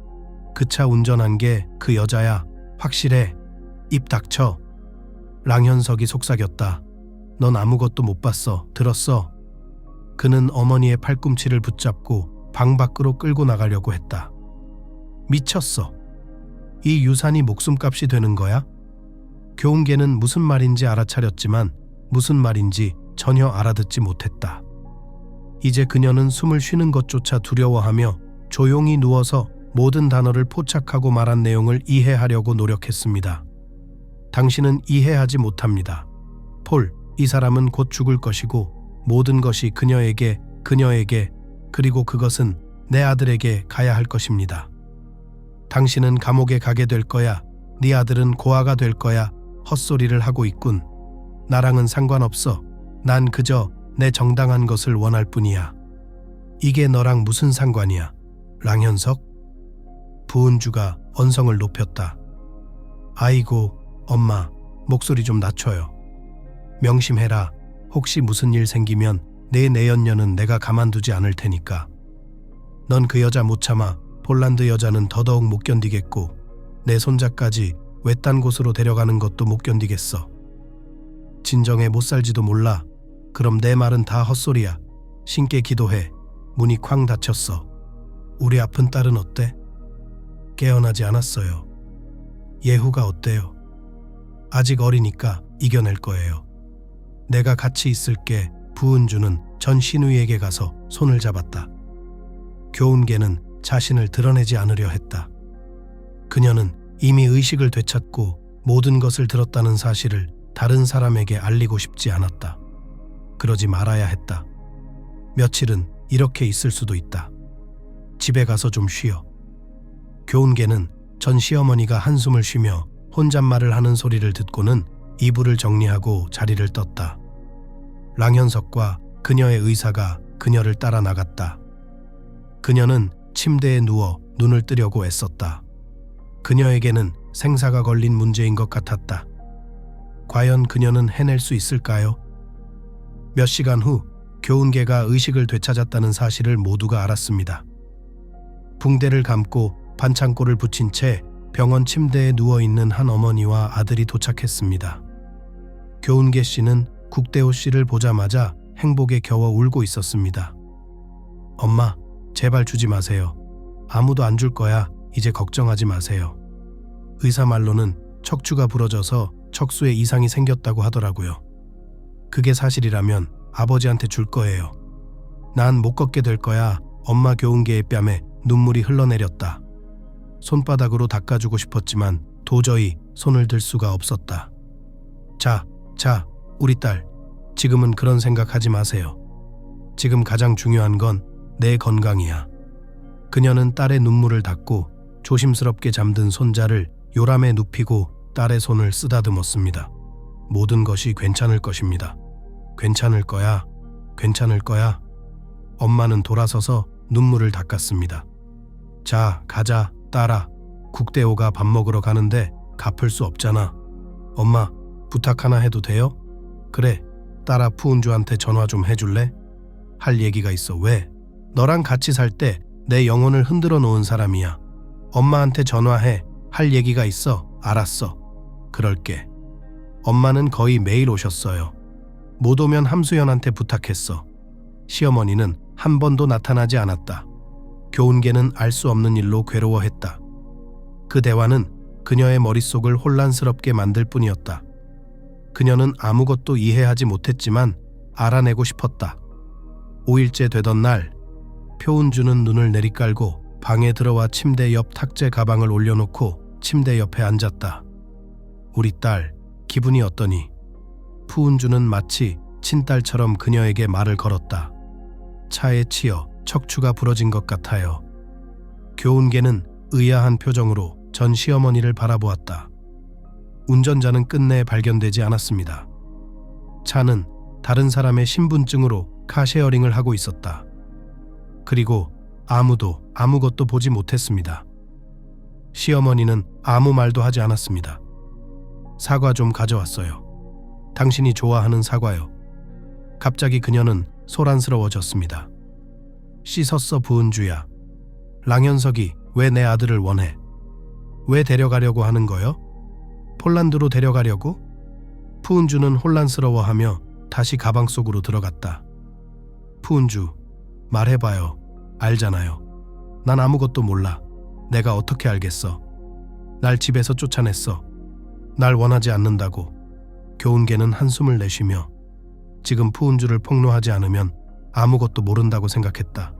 A: 그 차 운전한 게 그 여자야. 확실해. 입 닥쳐. 랑현석이 속삭였다. 넌 아무것도 못 봤어. 들었어? 그는 어머니의 팔꿈치를 붙잡고 방 밖으로 끌고 나가려고 했다. 미쳤어. 이 유산이 목숨값이 되는 거야? 교훈계는 무슨 말인지 알아차렸지만 무슨 말인지 전혀 알아듣지 못했다. 이제 그녀는 숨을 쉬는 것조차 두려워하며 조용히 누워서 모든 단어를 포착하고 말한 내용을 이해하려고 노력했습니다. 당신은 이해하지 못합니다. 폴, 이 사람은 곧 죽을 것이고 모든 것이 그녀에게 그리고 그것은 내 아들에게 가야 할 것입니다. 당신은 감옥에 가게 될 거야. 네 아들은 고아가 될 거야. 헛소리를 하고 있군. 나랑은 상관없어. 난 그저 내 정당한 것을 원할 뿐이야. 이게 너랑 무슨 상관이야? 랑현석? 부은주가 언성을 높였다. 아이고, 엄마, 목소리 좀 낮춰요. 명심해라. 혹시 무슨 일 생기면 내 내연녀는 내가 가만두지 않을 테니까. 넌 그 여자 못 참아. 폴란드 여자는 더더욱 못 견디겠고 내 손자까지 외딴 곳으로 데려가는 것도 못 견디겠어. 진정에 못 살지도 몰라. 그럼 내 말은 다 헛소리야. 신께 기도해. 문이 쾅 닫혔어. 우리 아픈 딸은 어때? 깨어나지 않았어요. 예후가 어때요? 아직 어리니까 이겨낼 거예요. 내가 같이 있을게. 부은주는 전 신우이에게 가서 손을 잡았다. 교훈계는 자신을 드러내지 않으려 했다. 그녀는 이미 의식을 되찾고 모든 것을 들었다는 사실을 다른 사람에게 알리고 싶지 않았다. 그러지 말아야 했다. 며칠은 이렇게 있을 수도 있다. 집에 가서 좀 쉬어. 교훈계는 전 시어머니가 한숨을 쉬며 혼잣말을 하는 소리를 듣고는 이불을 정리하고 자리를 떴다. 랑현석과 그녀의 의사가 그녀를 따라 나갔다. 그녀는 침대에 누워 눈을 뜨려고 애썼다. 그녀에게는 생사가 걸린 문제인 것 같았다. 과연 그녀는 해낼 수 있을까요? 몇 시간 후 교훈계가 의식을 되찾았다는 사실을 모두가 알았습니다. 붕대를 감고 반창고를 붙인 채 병원 침대에 누워있는 한 어머니와 아들이 도착했습니다. 교훈계 씨는 국대호 씨를 보자마자 행복에 겨워 울고 있었습니다. 엄마, 제발 주지 마세요. 아무도 안 줄 거야. 이제 걱정하지 마세요. 의사 말로는 척추가 부러져서 척수에 이상이 생겼다고 하더라고요. 그게 사실이라면 아버지한테 줄 거예요. 난 못 걷게 될 거야. 엄마. 교훈계의 뺨에 눈물이 흘러내렸다. 손바닥으로 닦아주고 싶었지만 도저히 손을 들 수가 없었다. 자, 우리 딸. 지금은 그런 생각하지 마세요. 지금 가장 중요한 건 내 건강이야. 그녀는 딸의 눈물을 닦고 조심스럽게 잠든 손자를 요람에 눕히고 딸의 손을 쓰다듬었습니다. 모든 것이 괜찮을 것입니다. 괜찮을 거야. 괜찮을 거야. 엄마는 돌아서서 눈물을 닦았습니다. 자, 가자, 딸아. 국대호가 밥 먹으러 가는데 갚을 수 없잖아. 엄마, 부탁 하나 해도 돼요? 그래, 딸아. 푸은주한테 전화 좀 해줄래? 할 얘기가 있어. 왜? 너랑 같이 살 때 내 영혼을 흔들어 놓은 사람이야. 엄마한테 전화해. 할 얘기가 있어. 알았어. 그럴게. 엄마는 거의 매일 오셨어요. 못 오면 함수연한테 부탁했어. 시어머니는 한 번도 나타나지 않았다. 교훈계는 알 수 없는 일로 괴로워했다. 그 대화는 그녀의 머릿속을 혼란스럽게 만들 뿐이었다. 그녀는 아무것도 이해하지 못했지만 알아내고 싶었다. 5일째 되던 날, 표은주는 눈을 내리깔고 방에 들어와 침대 옆 탁재 가방을 올려놓고 침대 옆에 앉았다. 우리 딸, 기분이 어떠니? 푸은주는 마치 친딸처럼 그녀에게 말을 걸었다. 차에 치여 척추가 부러진 것 같아요. 교훈계는 의아한 표정으로 전 시어머니를 바라보았다. 운전자는 끝내 발견되지 않았습니다. 차는 다른 사람의 신분증으로 카쉐어링을 하고 있었다. 그리고 아무도 아무것도 보지 못했습니다. 시어머니는 아무 말도 하지 않았습니다. 사과 좀 가져왔어요. 당신이 좋아하는 사과요. 갑자기 그녀는 소란스러워졌습니다. 씻었어. 부은주야. 랑현석이 왜 내 아들을 원해? 왜 데려가려고 하는 거요? 폴란드로 데려가려고? 푸은주는 혼란스러워하며 다시 가방 속으로 들어갔다. 푸은주, 말해봐요. 알잖아요. 난 아무것도 몰라. 내가 어떻게 알겠어. 날 집에서 쫓아냈어. 날 원하지 않는다고. 교훈계는 한숨을 내쉬며 지금 푸은주를 폭로하지 않으면 아무것도 모른다고 생각했다.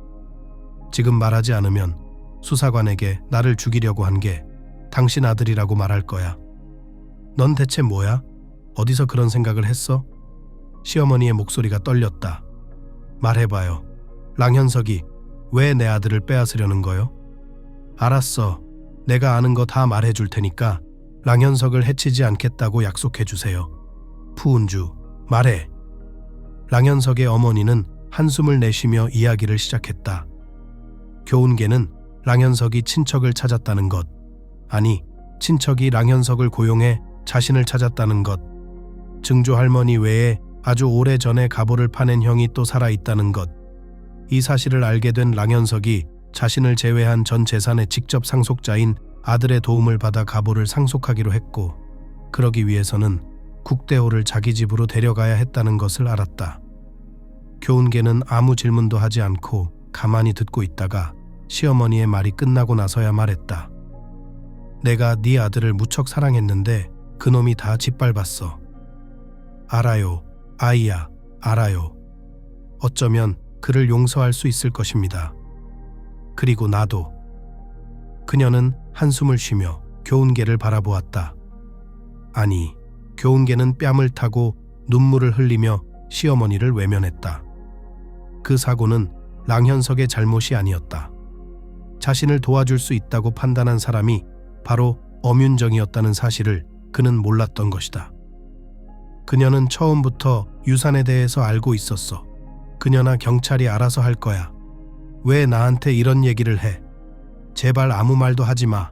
A: 지금 말하지 않으면 수사관에게 나를 죽이려고 한 게 당신 아들이라고 말할 거야. 넌 대체 뭐야? 어디서 그런 생각을 했어? 시어머니의 목소리가 떨렸다. 말해봐요. 랑현석이 왜 내 아들을 빼앗으려는 거요? 알았어. 내가 아는 거 다 말해줄 테니까 랑현석을 해치지 않겠다고 약속해주세요. 푸은주, 말해. 랑현석의 어머니는 한숨을 내쉬며 이야기를 시작했다. 교훈계는 랑현석이 친척을 찾았다는 것, 아니 친척이 랑현석을 고용해 자신을 찾았다는 것, 증조 할머니 외에 아주 오래전에 가보를 파낸 형이 또 살아있다는 것, 이 사실을 알게 된 랑현석이 자신을 제외한 전 재산의 직접 상속자인 아들의 도움을 받아 가보를 상속하기로 했고, 그러기 위해서는 국대호를 자기 집으로 데려가야 했다는 것을 알았다. 교훈계는 아무 질문도 하지 않고 가만히 듣고 있다가 시어머니의 말이 끝나고 나서야 말했다. 내가 네 아들을 무척 사랑했는데 그놈이 다 짓밟았어. 알아요. 아이야, 알아요. 어쩌면 그를 용서할 수 있을 것입니다. 그리고 나도. 그녀는 한숨을 쉬며 교훈계를 바라보았다. 아니, 교훈계는 뺨을 타고 눈물을 흘리며 시어머니를 외면했다. 그 사고는 랑현석의 잘못이 아니었다. 자신을 도와줄 수 있다고 판단한 사람이 바로 엄윤정이었다는 사실을 그는 몰랐던 것이다. 그녀는 처음부터 유산에 대해서 알고 있었어. 그녀나 경찰이 알아서 할 거야. 왜 나한테 이런 얘기를 해? 제발 아무 말도 하지 마.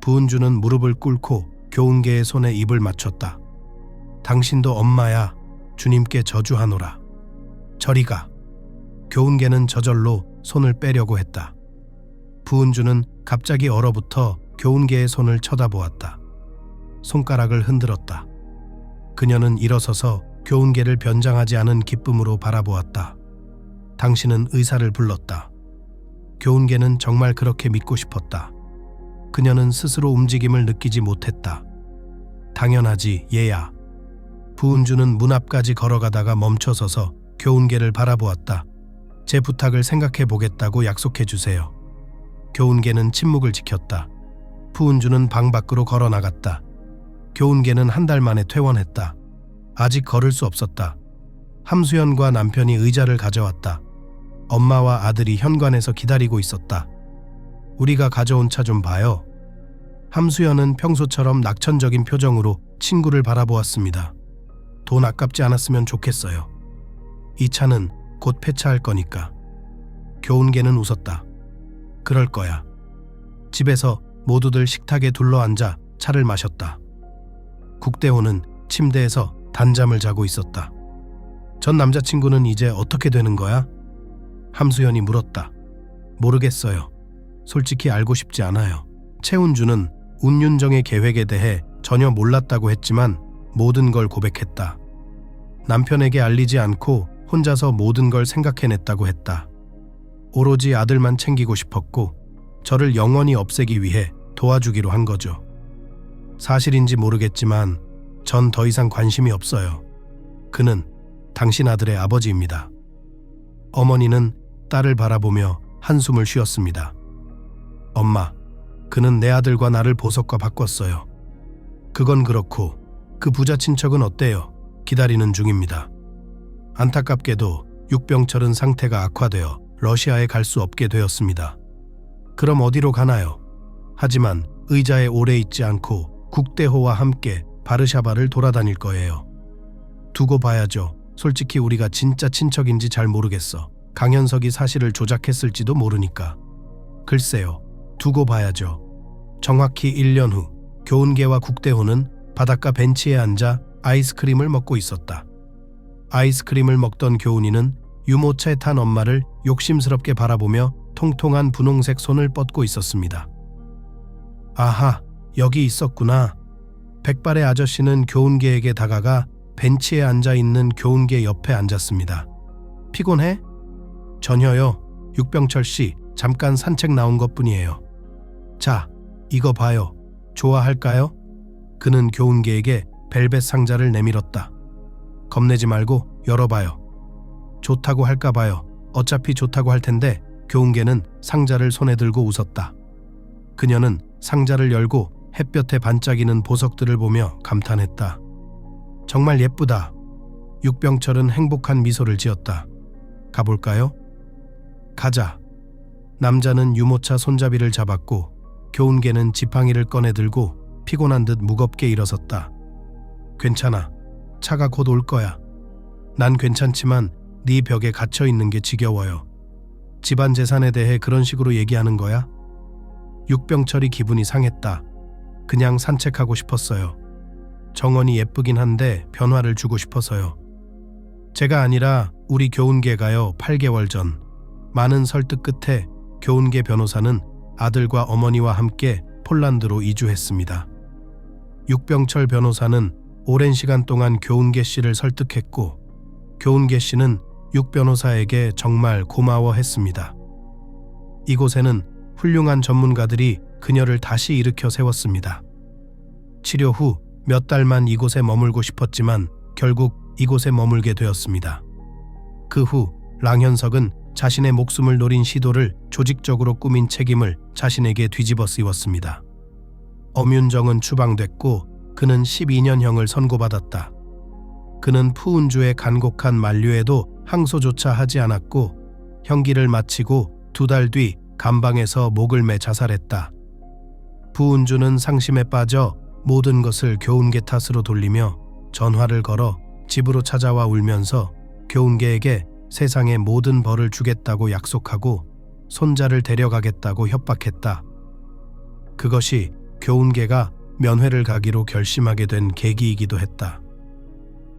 A: 부은주는 무릎을 꿇고 교훈계의 손에 입을 맞췄다. 당신도 엄마야. 주님께 저주하노라. 저리 가. 교훈계는 저절로 손을 빼려고 했다. 부은주는 갑자기 얼어붙어 교훈계의 손을 쳐다보았다. 손가락을 흔들었다. 그녀는 일어서서 교훈계를 변장하지 않은 기쁨으로 바라보았다. 당신은 의사를 불렀다. 교훈계는 정말 그렇게 믿고 싶었다. 그녀는 스스로 움직임을 느끼지 못했다. 당연하지, 얘야. 부은주는 문 앞까지 걸어가다가 멈춰서서 교훈계를 바라보았다. 제 부탁을 생각해 보겠다고 약속해 주세요. 교훈계는 침묵을 지켰다. 부은주는 방 밖으로 걸어 나갔다. 교훈계는 한 달 만에 퇴원했다. 아직 걸을 수 없었다. 함수연과 남편이 의자를 가져왔다. 엄마와 아들이 현관에서 기다리고 있었다. 우리가 가져온 차 좀 봐요. 함수연은 평소처럼 낙천적인 표정으로 친구를 바라보았습니다. 돈 아깝지 않았으면 좋겠어요. 이 차는 곧 폐차할 거니까. 교훈계는 웃었다. 그럴 거야. 집에서 모두들 식탁에 둘러앉아 차를 마셨다. 국대호는 침대에서 단잠을 자고 있었다. 전 남자친구는 이제 어떻게 되는 거야? 함수연이 물었다. 모르겠어요. 솔직히 알고 싶지 않아요. 최운주는 운윤정의 계획에 대해 전혀 몰랐다고 했지만 모든 걸 고백했다. 남편에게 알리지 않고 혼자서 모든 걸 생각해냈다고 했다. 오로지 아들만 챙기고 싶었고 저를 영원히 없애기 위해 도와주기로 한 거죠. 사실인지 모르겠지만 전 더 이상 관심이 없어요. 그는 당신 아들의 아버지입니다. 어머니는 딸을 바라보며 한숨을 쉬었습니다. 엄마, 그는 내 아들과 나를 보석과 바꿨어요. 그건 그렇고 그 부자 친척은 어때요? 기다리는 중입니다. 안타깝게도 육병철은 상태가 악화되어 러시아에 갈 수 없게 되었습니다. 그럼 어디로 가나요? 하지만 의자에 오래 있지 않고 국대호와 함께 바르샤바를 돌아다닐 거예요. 두고 봐야죠. 솔직히 우리가 진짜 친척인지 잘 모르겠어. 강현석이 사실을 조작했을지도 모르니까. 글쎄요. 두고 봐야죠. 정확히 1년 후 교훈계와 국대호는 바닷가 벤치에 앉아 아이스크림을 먹고 있었다. 아이스크림을 먹던 교훈이는 유모차에 탄 엄마를 욕심스럽게 바라보며 통통한 분홍색 손을 뻗고 있었습니다. 아하, 여기 있었구나. 백발의 아저씨는 교훈계에게 다가가 벤치에 앉아있는 교훈계 옆에 앉았습니다. 피곤해? 전혀요. 육병철 씨, 잠깐 산책 나온 것뿐이에요. 자, 이거 봐요. 좋아할까요? 그는 교훈계에게 벨벳 상자를 내밀었다. 겁내지 말고 열어봐요. 좋다고 할까 봐요. 어차피 좋다고 할 텐데. 교훈계는 상자를 손에 들고 웃었다. 그녀는 상자를 열고 햇볕에 반짝이는 보석들을 보며 감탄했다. 정말 예쁘다. 육병철은 행복한 미소를 지었다. 가볼까요? 가자. 남자는 유모차 손잡이를 잡았고 교훈계는 지팡이를 꺼내 들고 피곤한 듯 무겁게 일어섰다. 괜찮아. 차가 곧 올 거야. 난 괜찮지만 네 벽에 갇혀 있는 게 지겨워요. 집안 재산에 대해 그런 식으로 얘기하는 거야? 육병철이 기분이 상했다. 그냥 산책하고 싶었어요. 정원이 예쁘긴 한데 변화를 주고 싶어서요. 제가 아니라 우리 교훈계가요. 8개월 전 많은 설득 끝에 교훈계 변호사는 아들과 어머니와 함께 폴란드로 이주했습니다. 육병철 변호사는 오랜 시간 동안 교훈계 씨를 설득했고 교훈계 씨는 육 변호사에게 정말 고마워했습니다. 이곳에는 훌륭한 전문가들이 그녀를 다시 일으켜 세웠습니다. 치료 후 몇 달만 이곳에 머물고 싶었지만 결국 이곳에 머물게 되었습니다. 그 후 랑현석은 자신의 목숨을 노린 시도를 조직적으로 꾸민 책임을 자신에게 뒤집어 씌웠습니다. 엄윤정은 추방됐고 그는 12년형을 선고받았다. 그는 푸은주의 간곡한 만류에도 항소조차 하지 않았고 형기를 마치고 2달 뒤 감방에서 목을 매 자살했다. 푸은주는 상심에 빠져 모든 것을 교훈계 탓으로 돌리며 전화를 걸어 집으로 찾아와 울면서 교훈계에게 세상의 모든 벌을 주겠다고 약속하고 손자를 데려가겠다고 협박했다. 그것이 교훈계가 면회를 가기로 결심하게 된 계기이기도 했다.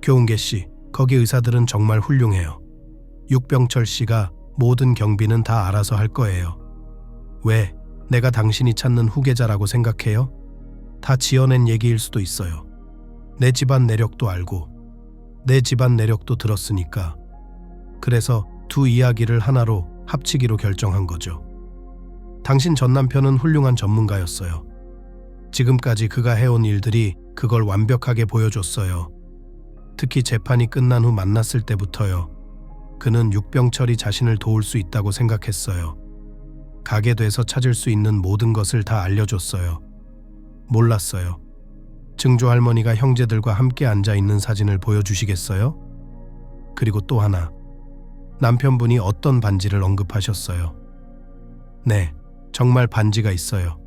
A: 교훈계 씨, 거기 의사들은 정말 훌륭해요. 육병철 씨가 모든 경비는 다 알아서 할 거예요. 왜 내가 당신이 찾는 후계자라고 생각해요? 다 지어낸 얘기일 수도 있어요. 내 집안 내력도 알고 내 집안 내력도 들었으니까. 그래서 두 이야기를 하나로 합치기로 결정한 거죠. 당신 전 남편은 훌륭한 전문가였어요. 지금까지 그가 해온 일들이 그걸 완벽하게 보여줬어요. 특히 재판이 끝난 후 만났을 때부터요. 그는 육병철이 자신을 도울 수 있다고 생각했어요. 가게 돼서 찾을 수 있는 모든 것을 다 알려줬어요. 몰랐어요. 증조 할머니가 형제들과 함께 앉아있는 사진을 보여주시겠어요? 그리고 또 하나, 남편분이 어떤 반지를 언급하셨어요. 네, 정말 반지가 있어요.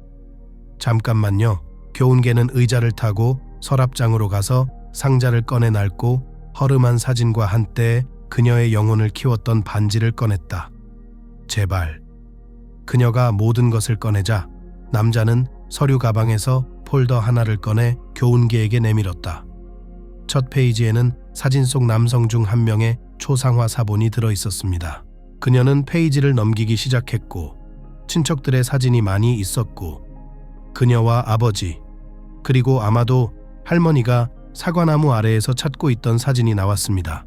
A: 잠깐만요. 교훈계는 의자를 타고 서랍장으로 가서 상자를 꺼내 낡고 허름한 사진과 한때 그녀의 영혼을 키웠던 반지를 꺼냈다. 제발. 그녀가 모든 것을 꺼내자 남자는 서류 가방에서 폴더 하나를 꺼내 교훈계에게 내밀었다. 첫 페이지에는 사진 속 남성 중 한 명의 초상화 사본이 들어있었습니다. 그녀는 페이지를 넘기기 시작했고 친척들의 사진이 많이 있었고 그녀와 아버지 그리고 아마도 할머니가 사과나무 아래에서 찾고 있던 사진이 나왔습니다.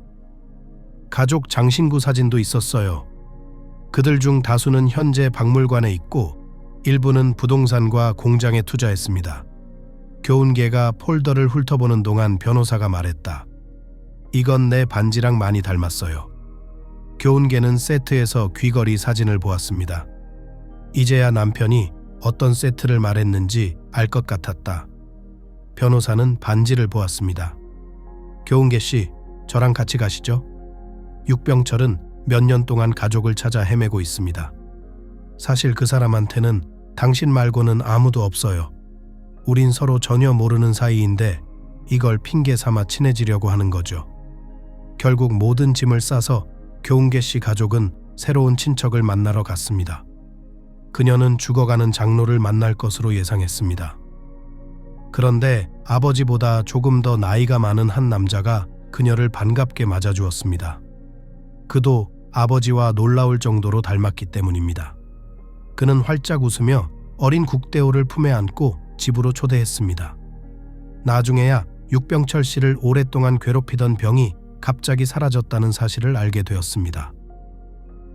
A: 가족 장신구 사진도 있었어요. 그들 중 다수는 현재 박물관에 있고 일부는 부동산과 공장에 투자했습니다. 교훈계가 폴더를 훑어보는 동안 변호사가 말했다. 이건 내 반지랑 많이 닮았어요. 교훈계는 세트에서 귀걸이 사진을 보았습니다. 이제야 남편이 어떤 세트를 말했는지 알 것 같았다. 변호사는 반지를 보았습니다. 교훈계 씨, 저랑 같이 가시죠. 육병철은 몇 년 동안 가족을 찾아 헤매고 있습니다. 사실 그 사람한테는 당신 말고는 아무도 없어요. 우린 서로 전혀 모르는 사이인데 이걸 핑계 삼아 친해지려고 하는 거죠. 결국 모든 짐을 싸서 교훈계 씨 가족은 새로운 친척을 만나러 갔습니다. 그녀는 죽어가는 장로를 만날 것으로 예상했습니다. 그런데 아버지보다 조금 더 나이가 많은 한 남자가 그녀를 반갑게 맞아주었습니다. 그도 아버지와 놀라울 정도로 닮았기 때문입니다. 그는 활짝 웃으며 어린 국대호를 품에 안고 집으로 초대했습니다. 나중에야 육병철 씨를 오랫동안 괴롭히던 병이 갑자기 사라졌다는 사실을 알게 되었습니다.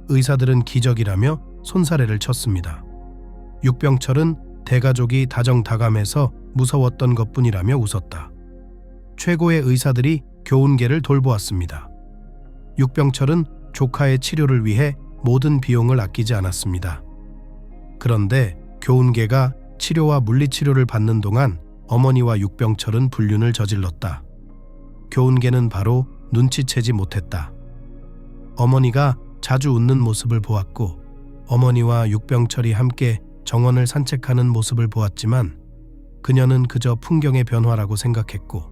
A: 의사들은 기적이라며 손사래를 쳤습니다. 육병철은 대가족이 다정다감해서 무서웠던 것뿐이라며 웃었다. 최고의 의사들이 교훈계를 돌보았습니다. 육병철은 조카의 치료를 위해 모든 비용을 아끼지 않았습니다. 그런데 교훈계가 치료와 물리치료를 받는 동안 어머니와 육병철은 불륜을 저질렀다. 교훈계는 바로 눈치채지 못했다. 어머니가 자주 웃는 모습을 보았고 어머니와 육병철이 함께 정원을 산책하는 모습을 보았지만 그녀는 그저 풍경의 변화라고 생각했고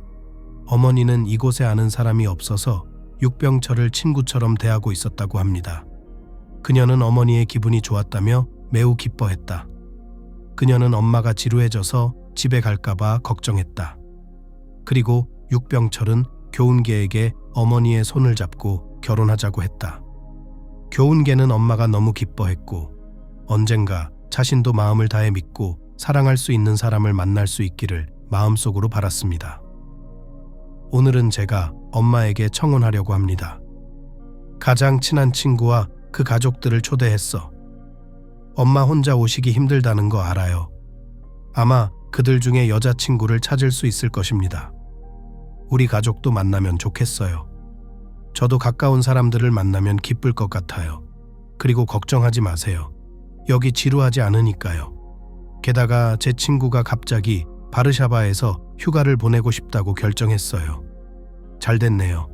A: 어머니는 이곳에 아는 사람이 없어서 육병철을 친구처럼 대하고 있었다고 합니다. 그녀는 어머니의 기분이 좋았다며 매우 기뻐했다. 그녀는 엄마가 지루해져서 집에 갈까봐 걱정했다. 그리고 육병철은 교훈계에게 어머니의 손을 잡고 결혼하자고 했다. 교훈계는 엄마가 너무 기뻐했고 언젠가 자신도 마음을 다해 믿고 사랑할 수 있는 사람을 만날 수 있기를 마음속으로 바랐습니다. 오늘은 제가 엄마에게 청혼하려고 합니다. 가장 친한 친구와 그 가족들을 초대했어. 엄마 혼자 오시기 힘들다는 거 알아요. 아마 그들 중에 여자친구를 찾을 수 있을 것입니다. 우리 가족도 만나면 좋겠어요. 저도 가까운 사람들을 만나면 기쁠 것 같아요. 그리고 걱정하지 마세요. 여기 지루하지 않으니까요. 게다가 제 친구가 갑자기 바르샤바에서 휴가를 보내고 싶다고 결정했어요. 잘 됐네요.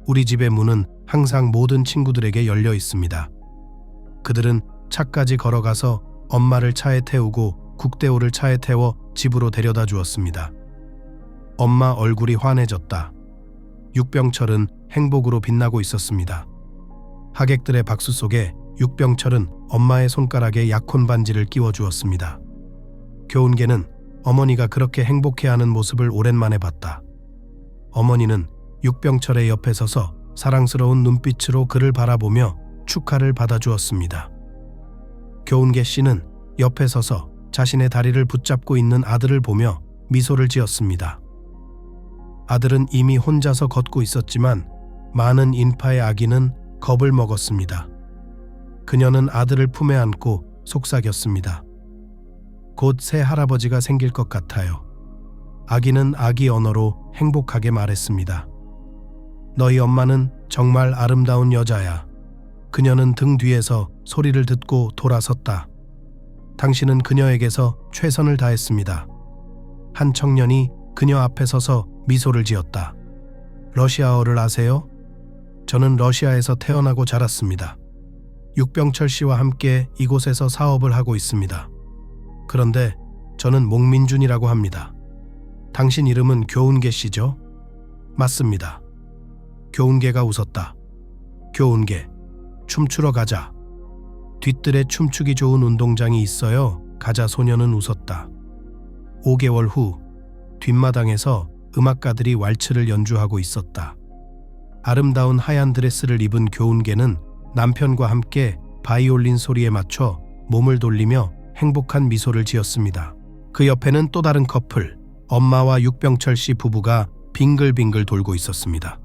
A: 우리 집의 문은 항상 모든 친구들에게 열려 있습니다. 그들은 차까지 걸어가서 엄마를 차에 태우고 국대호를 차에 태워 집으로 데려다 주었습니다. 엄마 얼굴이 환해졌다. 육병철은 행복으로 빛나고 있었습니다. 하객들의 박수 속에 육병철은 엄마의 손가락에 약혼 반지를 끼워주었습니다. 교훈계는 어머니가 그렇게 행복해하는 모습을 오랜만에 봤다. 어머니는 육병철의 옆에 서서 사랑스러운 눈빛으로 그를 바라보며 축하를 받아주었습니다. 교훈계 씨는 옆에 서서 자신의 다리를 붙잡고 있는 아들을 보며 미소를 지었습니다. 아들은 이미 혼자서 걷고 있었지만 많은 인파의 아기는 겁을 먹었습니다. 그녀는 아들을 품에 안고 속삭였습니다. 곧 새 할아버지가 생길 것 같아요. 아기는 아기 언어로 행복하게 말했습니다. 너희 엄마는 정말 아름다운 여자야. 그녀는 등 뒤에서 소리를 듣고 돌아섰다. 당신은 그녀에게서 최선을 다했습니다. 한 청년이 그녀 앞에 서서 미소를 지었다. 러시아어를 아세요? 저는 러시아에서 태어나고 자랐습니다. 육병철 씨와 함께 이곳에서 사업을 하고 있습니다. 그런데 저는 목민준이라고 합니다. 당신 이름은 교훈계 씨죠? 맞습니다. 교훈계가 웃었다. 교훈계, 춤추러 가자. 뒤뜰에 춤추기 좋은 운동장이 있어요. 가자. 소녀는 웃었다. 5개월 후 뒷마당에서 음악가들이 왈츠를 연주하고 있었다. 아름다운 하얀 드레스를 입은 교훈계는 남편과 함께 바이올린 소리에 맞춰 몸을 돌리며 행복한 미소를 지었습니다. 그 옆에는 또 다른 커플, 엄마와 육병철 씨 부부가 빙글빙글 돌고 있었습니다.